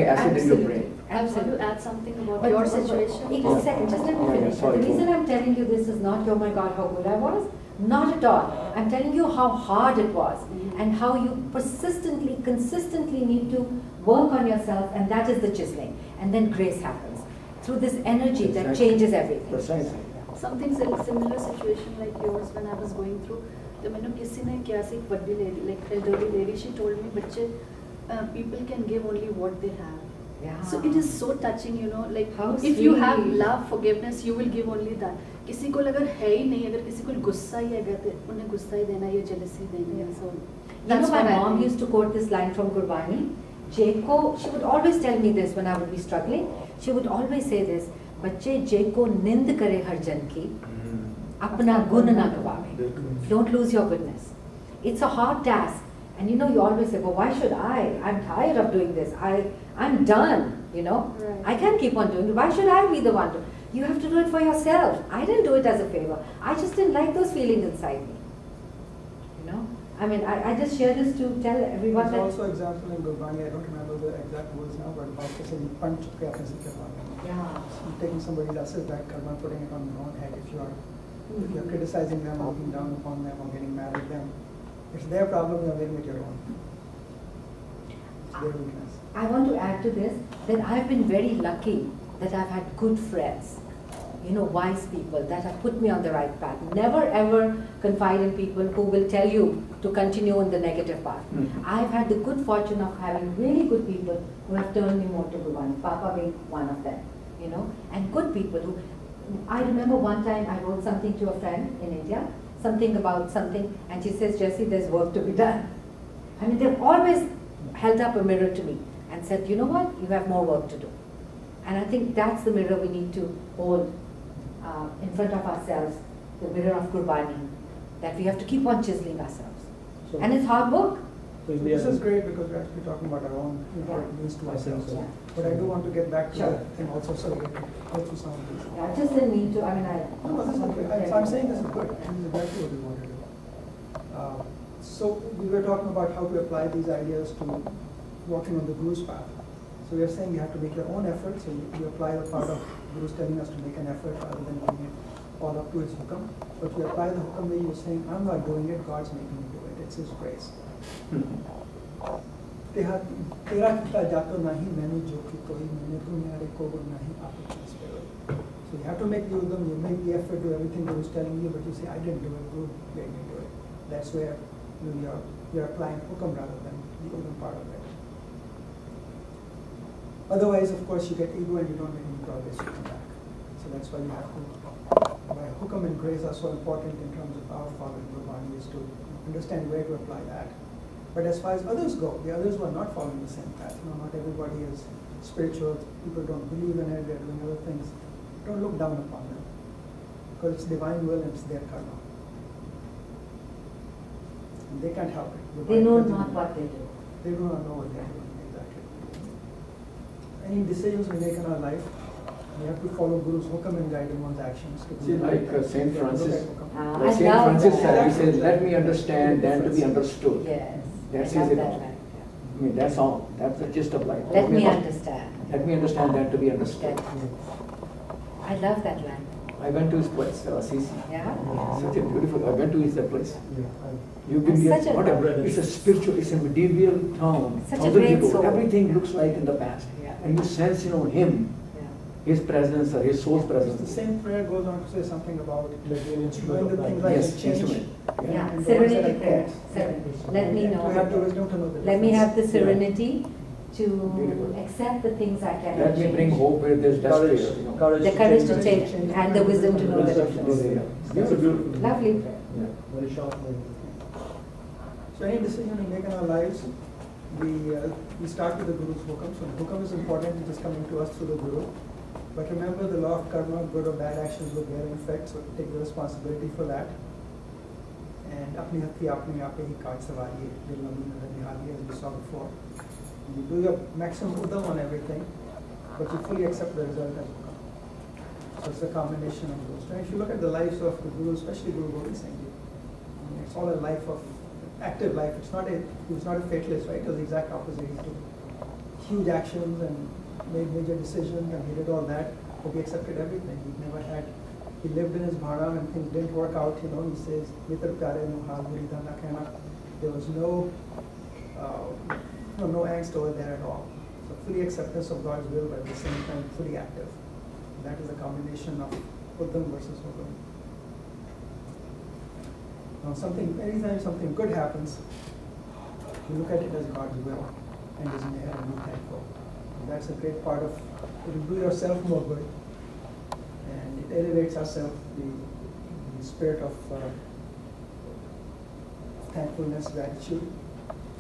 acid in your brain. I want to add something about But your situation. Just a second, just let me finish. sorry, The reason I'm telling you this is not, oh my God, how good I was. Not at all. I'm telling you how hard it was and how you persistently, consistently need to work on yourself, and that is the chiseling. And then grace happens through this energy that changes everything. Precisely. Something similar situation like yours when I was going through. The मैंने किसी ने क्या सी बड़ी lady, like elderly lady, she told me, बच्चे, people can give only what they have. Yeah. So it is so touching, you know, like How if you have sweet. love, forgiveness, you will give only that. किसी को अगर है ही नहीं, अगर किसी को गुस्सा ही है, तो उन्हें गुस्सा ही देना, या jealousy देना, so You know, my mom used to quote this line from Gurbani. Jeko, she would always tell me this when I would be struggling. She would always say this, बच्चे Jeko nind kare har jan ki, apna gun na gwawe. Don't lose your goodness. It's a hard task. And you know, you always say, well, why should I? I'm tired of doing this. I'm done, you know. Right. I can't keep on doing it. Why should I be the one to? You have to do it for yourself. I didn't do it as a favor. I just didn't like those feelings inside me. You know? I mean, I just share this to tell everyone There's that... also example in Gurbani, I don't remember the exact words now, but about saying punch ke apne sir ke maarna. Yeah. Taking somebody else's bad karma, putting it on your own head. If you're criticizing them, or looking down upon them, or getting mad at them, it's their problem, you're making it your own. It's their weakness. I want to add to this that I've been very lucky that I've had good friends, you know, wise people that have put me on the right path. Never ever confide in people who will tell you to continue on the negative path. I've had the good fortune of having really good people who have turned me more to Gurbani, Papa being one of them, you know, and good people who, I remember one time I wrote something to a friend in India, something about something, and she says, Jessie, there's work to be done. I mean, they've always held up a mirror to me and said, you know what, you have more work to do. And I think that's the mirror we need to hold in front of ourselves, the mirror of Gurbani, that we have to keep on chiseling ourselves. So- And it's hard work. So in the This end- is great because we're actually talking about our own important needs to I think ourselves. so. But I do want to get back to Sure. that thing also, so we can go through some of these. Yeah, just didn't mean to, I mean, No, this is good. I'm saying this is good. This is exactly what we want to do. So we were talking about how to apply these ideas to walking on the Guru's path. So we are saying you have to make your own effort. So you apply the part of Guru's telling us to make an effort rather than doing it all up to his hukam. But you apply the hukam way you're saying, I'm not doing it, God's making me do it. It's his grace. तेरा कितना जातो नहीं मैंने जो कि कोई मैंने दुनिया को नहीं आप So you have to make the udam, you make the effort, do everything Guru is telling you, but you say, I didn't do it, Guru made me do it. That's where you're applying hukam rather than the udam part of it. Otherwise, of course, you get ego and you don't make any progress, you come back. So that's why you have to, why hukam and grace are so important in terms of our following Gurbani is to understand where to apply that. But as far as others go, the others who are not following the same path, not everybody is spiritual, people don't believe in it, they're doing other things. Don't look down upon them. Because it's divine will and it's their karma. And they can't help it. they know not what they do. They do not know what they're doing, exactly. Any decisions we make in our life, we have to follow Guru's hukam and guide one's actions. See, like Saint Francis, I like Saint love Francis that. said, he says, let me understand, then to be understood. Yes. That's I love easy that enough. line, I mean, that's all. That's the gist of life. yeah. Let me understand. Let me understand, then to be understood. I love that line. I went to his place, Sisi. Yeah? Such a beautiful, I went to his place. You've been It's here, such a- what a, it's a spiritual, it's a medieval town. Such a 1,000 great people, soul. everything looks like in the past. Yeah. And you sense, him, his presence, or his soul's The presence. same prayer goes on to say something about Maybe an doing instrument the of things that. like Yes, change. instrument. Yeah, And the ones that serenity I prayer. can't. Serenity. Let me To have the know. wisdom to know the Let me difference. have the serenity to Beautiful. accept the things I cannot Let me change. bring hope where there's Courage, despair. courage, The courage to change. change and the wisdom to know the Wisdom to know difference. the difference. That's a beautiful. Lovely. Yeah. Very short. So any decision we make in our lives, we start with the Guru's hukam. So the hukam is important, it is coming to us through the Guru. But remember the law of karma, good or bad actions will bear effect, so take the responsibility for that. And apni hatti apni aap hi kaaj sawari hai, dil nabi nazar nihali, as we saw before. You do your maximum udam on everything, but you fully accept the result as hukam. So it's a combination of those. And if you look at the lives of the Guru, especially Guru Gobind Singh Ji, I mean, it's all a life of active life. He was not a fatalist, right? It was the exact opposite. He took huge actions and made major decisions and he did all that, but he accepted everything. He lived in his bhara and things didn't work out, he says, Mitra pyare no haal buri da na kehna. There was no angst over there at all. So fully acceptance of God's will, but at the same time fully active. That is a combination of Uddham versus Hukam. Now anytime something good happens, you look at it as God's will and His meher and be thankful. And that's a great part of, it will do yourself more good and it elevates ourselves, the spirit of thankfulness, gratitude.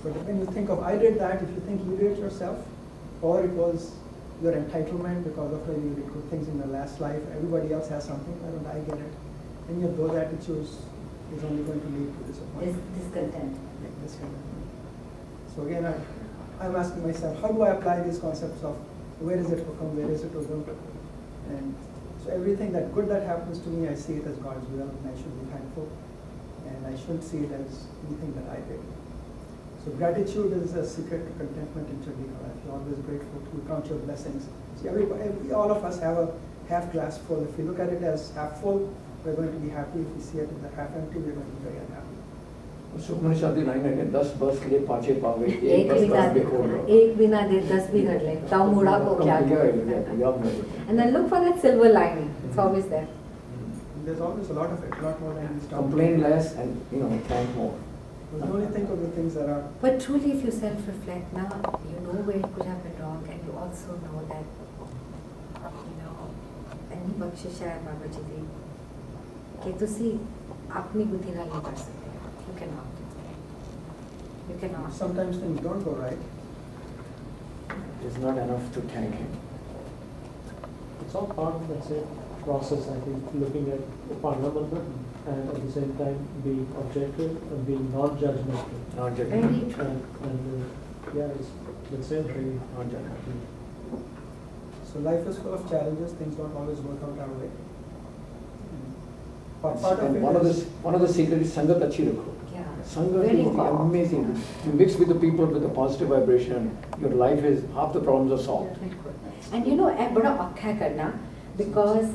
But when you think of I did that, if you think you did it yourself, or it was your entitlement because of maybe you did good things in the last life, everybody else has something, why don't I get it? And those attitudes is only going to lead to disappointment. Discontent. Yeah, discontentment. So again, I'm asking myself, how do I apply these concepts of where is it hukam, where is it udham? And so everything that good that happens to me, I see it as God's will and I should be thankful. And I shouldn't see it as anything that I did. So gratitude is a secret to contentment in Chandi life. You're always grateful to count your blessings. See, all of us have a half glass full. If we look at it as half full, we're going to be happy. If we see it as half empty, we're going to be very unhappy. Sukhmani शादी line है 10 बस के लिए पाछे पावे एक बिना दे 10 बिगड़ ले ताऊ मुड़ा को क्या and then look for that silver lining. It's always there. There's always a lot of it, a lot more than we stop. Complain less and thank more. You only think of the things that are. But truly, if you self-reflect now, you know where it could have been wrong, and you also know that, any bakshish hai Baba ji di, कि तुसी अपनी बुद्धि नाल नहीं कर सकते. You cannot. You cannot. Sometimes things don't go right. It's not enough to thank him. It's all part of the same process, I think, looking at Upanna Mantra. and at the same time being objective and being non-judgmental. Very true. And yeah, it's the same thing. Non-judgmental. So life is full of challenges, things don't always work out our way. But part of And it one of the secrets is Sangat Achi Rakho. Yeah. Sangat Very is powerful. amazing. You mix with the people with a positive vibration, your life is, half the problems are solved. And you know, eh, bada aukha hai karna, because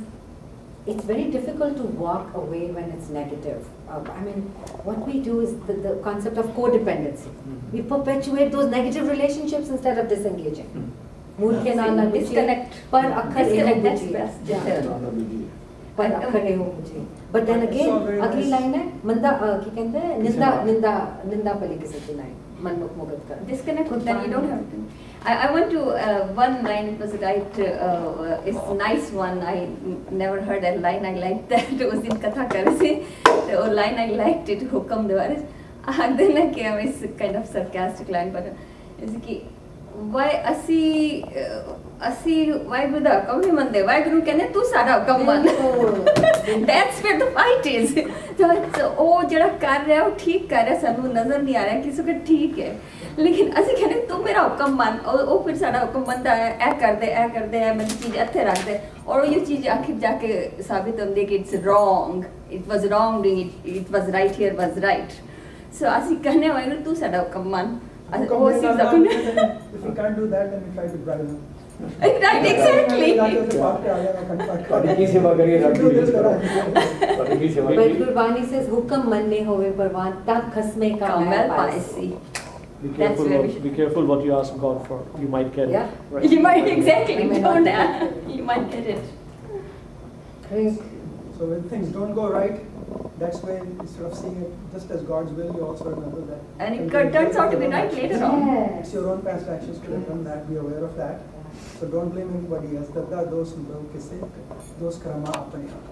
it's very difficult to walk away when it's negative. I mean, what we do is the concept of codependency. We perpetuate those negative relationships instead of disengaging. Mood ke naal na Disconnect. Par akhar Disconnect, eho that's bujhi. best. Yeah. Par akhar eho bujhi. But then I again, saw a very agli nice- line hai, manda ki kehte hain, ninda pali kisi ki nahi, manmukh mugat kar. Disconnect, then you don't have to. I want to, one line, it was right, it's a nice one, I never heard that line, I liked that, us din katha kar rahe the, वो line I liked it, Hukam the बारे, आखदे ना कि हम इस kind of sarcastic line पर, जैसे कि why ਅਸੀਂ ਵਾਹਿਗੁਰੂ ਦਾ ਹੁਕਮ ਨਹੀਂ ਮੰਨਦੇ ਵਾਹਿਗੁਰੂ ਕਹਿੰਦੇ ਤੂੰ ਸਾਡਾ ਹੁਕਮ ਮੰਨ that's where the fight is ਤਾਂ ਉਹ ਜਿਹੜਾ ਕਰ ਰਿਹਾ ਉਹ ਠੀਕ ਕਰ ਰਿਹਾ ਸਾਨੂੰ ਨਜ਼ਰ ਨਹੀਂ ਆ ਰਿਹਾ ਕਿਸੇ ਕੋ ਠੀਕ ਹੈ ਲੇਕਿਨ ਅਸੀਂ ਕਹਿੰਦੇ ਤੂੰ ਮੇਰਾ ਹੁਕਮ ਮੰਨ ਉਹ ਫਿਰ ਸਾਡਾ ਹੁਕਮ ਮੰਨਦਾ ਹੈ ਇਹ ਕਰਦੇ ਇਹ ਮੈਨੂੰ ਚੀਜ਼ ਇੱਥੇ ਰੱਖ ਦੇ ਔਰ ਉਹ ਚੀਜ਼ ਆਖਿਰ ਜਾ ਕੇ ਸਾਬਿਤ ਹੁੰਦੀ ਕਿ it's wrong it was wrong doing it was right here was right so ਅਸੀਂ ਕਹਿੰਦੇ ਵਾਹਿਗੁਰੂ ਤੂੰ ਸਾਡਾ ਹੁਕਮ ਮੰਨ If you can't do that, then we try to bribe him. Right, exactly. ਤੁਹਾਡੀ ਕੀ ਸੇਵਾ ਕਰੀਏ ਰੱਬ ਦੀ ਤੁਹਾਡੀ ਕੀ ਸੇਵਾ But ਕਰੀਏ Gurbani says, "Hukam manne hove parwan tak khasme ka Kamel mel paisi. Be That's careful, where we should- be careful what you ask God for. You might get Yeah. it. Right? You might exactly I may don't not ask. get You might get it. Great. So when things don't go right, that's when instead of seeing it just as God's will, you also remember that. And it when you turns out to be your own right actions, later on. It's your own past actions could have done that. Be aware of that. So don't blame anybody else. Dadda those log kise those karma apne aap.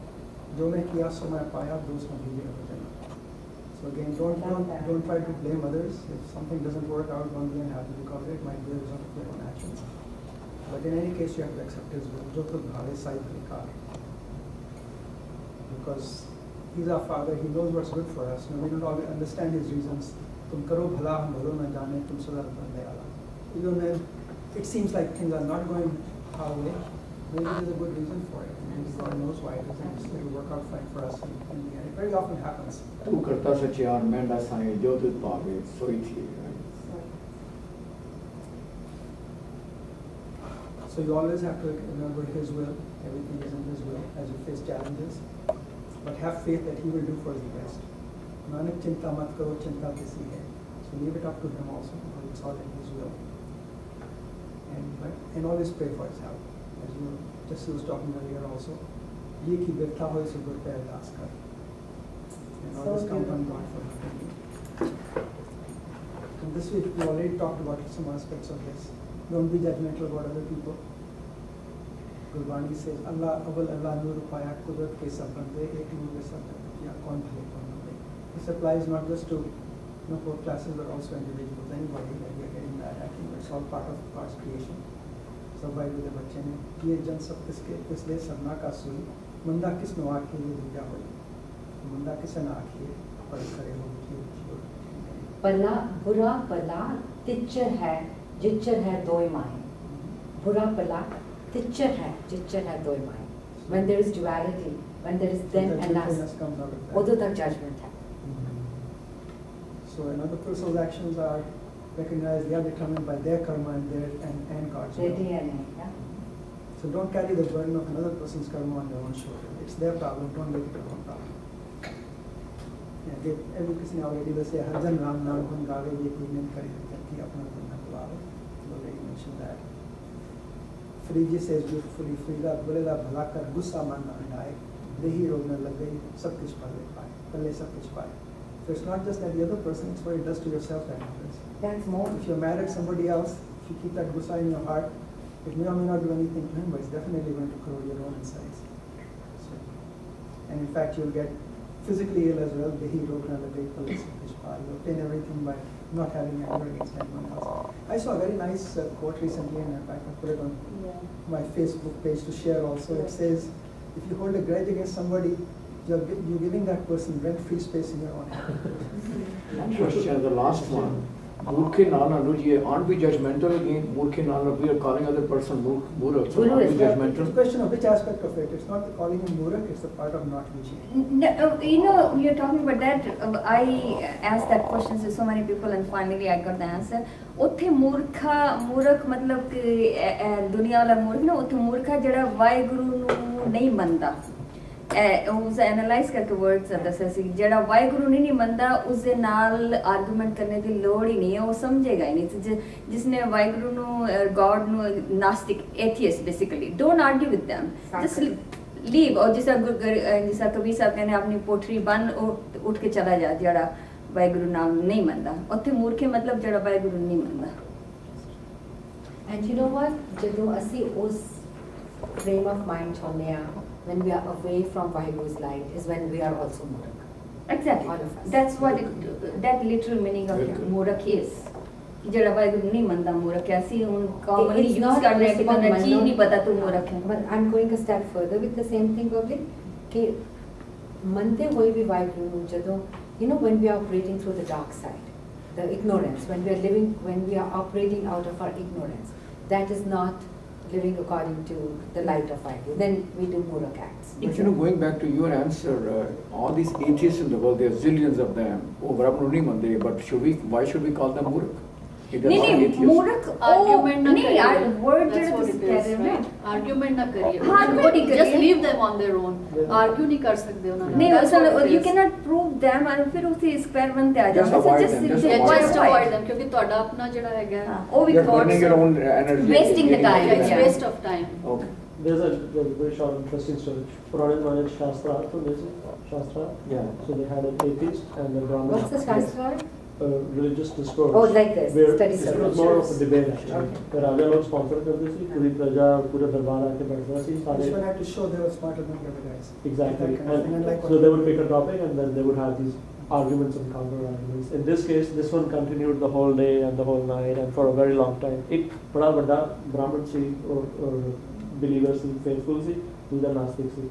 Jo main kiya so main paya those mein bhi ho jana. So again, don't try to blame others. If something doesn't work out, don't be unhappy because it might be a result of your own actions. But in any case, you have to accept His will. Jo khud bhave sai kar. Because He's our Father, He knows what's good for us. We don't always understand His reasons. Tum karo bhala hum bhalo na jane, tum sada bande ala. Even when it seems like things are not going our way, maybe there's a good reason for it. Maybe God knows why it isn't. It will work out fine for us in the end. It very often happens. ਤੂੰ ਕਰਤਾ ਸਚਿਆਰ ਮੈਂ ਦੱਸਾਂਗੇ ਜੋ ਤੁਧ ਪਾਵੇ ਸੋਈ ਥੀ So you always have to remember His will. Everything is in His will as you face challenges. But have faith that He will do for the best. Nanak chinta mat karo, chinta kisi hai. So leave it up to Him also, because it's all in His will. And always pray for His help. As you just was talking earlier also. Ye ki birtha hoy se gur pe ardas kar. And always count on God for helping. And this week we already talked about some aspects of this. Don't be judgmental about other people. Gurbani says, Allah nur paya kudrat ke sab bande ek nur ke sab ya kaun bhale kaun na bhale. This applies not just to both classes but also individuals. Anybody that we are getting mad at, it's all part of God's creation. सब भाई बोले बच्चे ने ये जन सब किसके इसलिए सबना का सुई मंदा किस नो आँखें ये दूजा होई मंदा किस न आँखें पर करे हो कि पला बुरा पला तिच्चर है जिच्चर है दोई माए बुरा पला तिच्चर है जिच्चर है दोई माए when there is duality when there is them and us उधर तक judgment है. So another person's actions are recognized, they are determined by their karma and God's Their will. DNA, yeah. So don't carry the burden of another person's karma on your own shoulder. It's their problem, don't make it your own problem. Every किसी ने already वैसे हर जन राम नाम गुण गावे ये कोई नहीं करे करके अपना गुण न बुलावे. Already mentioned that. Friji says beautifully, Frida बोलेला भला कर गुस्सा मन न हटाए, देही रोग न लग गई सब कुछ पल्ले सब कुछ पाए. So it's not just that the other person, it's what it does to yourself that matters. That's more. If you're mad at somebody else, if you keep that gussa in your heart, it may or may not do anything to him, but it's definitely going to corrode your own insides. So, and in fact, you'll get physically ill as well. You'll obtain everything by not having anger against anyone else. I saw a very nice quote recently, and in fact, I put it on my Facebook page to share also. It says, if you hold a grudge against somebody, you're giving that person rent-free space in your own head. Question, the last one. Murkhe Nala Nuji, aren't we judgmental again? Murkhe Nala, we are calling other person Murak. So aren't we It's a judgmental? question of which aspect of it. It's not the calling him Murak, it's the part of not reaching. You know, you're talking about that. I asked that question to so many people, and finally I got the answer. उत्थे मूर्ख मतलब कि दुनिया वाला मूर्ख ना उत्थे मूर्खा जड़ा वाहिगुरु नू नहीं मनदा उस एनालाइज करके वर्ड्स दस्या सी जड़ा वाहिगुरु नहीं मनदा उसदे नाल आर्गूमेंट करने की लोड़ ही नहीं है वो समझेगा ही नहीं जिसने वाहिगुरु नू गॉड नू नास्तिक atheist basically don't argue with them just leave और जिसा कबीर साहब कहने अपनी पोटरी बन उठ के चला जा जड़ा वाहिगुरु नाम नहीं मनदा उत्थे मूर्खे मतलब जड़ा वाहिगुरु नहीं मनदा And you know what? ਜਦੋਂ ਅਸੀਂ ਉਸ frame of mind ਹੁੰਦੇ ਆ when we are away from Vaheguru's light is when we are also Murak. Exactly. All of us. That's what that literal meaning of Murak is. जड़ा वाहिगुरु नहीं मनदा मूर्ख है ऐसी उन कॉमनली It's यूज not करने just की about तो चीज मनना. नहीं पता तू मूर्ख है But I'm going a step further with the same thing, public. कि मनते हुए भी वाहिगुरु ਨੂੰ ਜਦੋਂ you know when we are operating through the dark side, the ignorance, when we are operating out of our ignorance, that is not living according to the light of Vaiguru. Then we do Murak acts. But you know, going back to your answer, all these atheists in the world, there are zillions of them. Oh, but why should we call them Murak? नहीं मूर्ख Argument ना नहीं करिए. यार word That's जड़ा what तुम it कह is, रहे हो ना right? Argument ना करिए. Argument नहीं करिए. Just leave them on their own. Argue नहीं कर सकते उन्होंने. नहीं That's what असल it you is. cannot prove them और फिर उसी स्क्वायर बनते आ Just जाओ avoid just them, just Yeah, avoid just avoid them क्योंकि ਤੁਹਾਡਾ ਆਪਣਾ ਜਿਹੜਾ ਹੈਗਾ हाँ, वो भी You're burning your own energy. Wasting the time, yeah, it's yeah. waste of time. Okay. There's a very short, interesting story. Purana managed Shastra, so there's a Shastra. Yeah. So they had an atheist and a Brahmin. What's the Shastra? Religious discourse. Oh, like this, Where study it circle. was more of a debate actually. Okay. The Raja लोग sponsor करते थे, पूरी प्रजा पूरे दरबार आके बैठता थी This सारे. one had to show they were smarter than the other guys. Exactly. That kind of thing. And like So they would pick a topic and then they would have these arguments and counter arguments. In this case, this one continued the whole day and the whole night and for a very long time. एक बड़ा बड़ा ब्राह्मण सी और believer सी, faithful सी, दूसरा नास्तिक सी.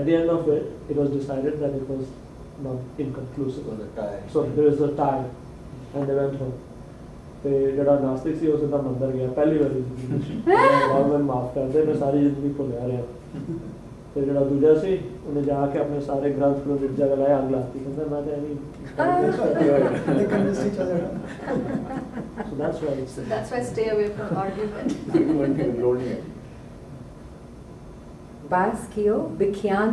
At the end of it, it was decided that it was not inconclusive. So the tie. So there was a tie, and they went home. ਤੇ ਜਿਹੜਾ ਨਾਸਤਿਕ ਸੀ ਉਹ ਸਿੱਧਾ ਮੰਦਰ ਗਿਆ ਪਹਿਲੀ ਵਾਰੀ ਗਵਰਨਮੈਂਟ ਮਾਫ ਕਰ ਦੇ ਮੈਂ ਸਾਰੀ ਜ਼ਿੰਦਗੀ ਭੁੱਲਿਆ ਰਿਹਾ ਤੇ ਜਿਹੜਾ ਦੂਜਾ ਸੀ ਉਹਨੇ ਜਾ ਕੇ ਆਪਣੇ ਸਾਰੇ ਗ੍ਰੰਥ ਨੂੰ ਵਿੱਚ ਜਗ੍ਹਾ ਲਾਇਆ ਅੱਗ ਲਾਤੀ ਕਹਿੰਦਾ ਮੈਂ ਤਾਂ ਨਹੀਂ They convinced each other. so that's why it's So that's why stay away from argument. Bas kio, Vichaar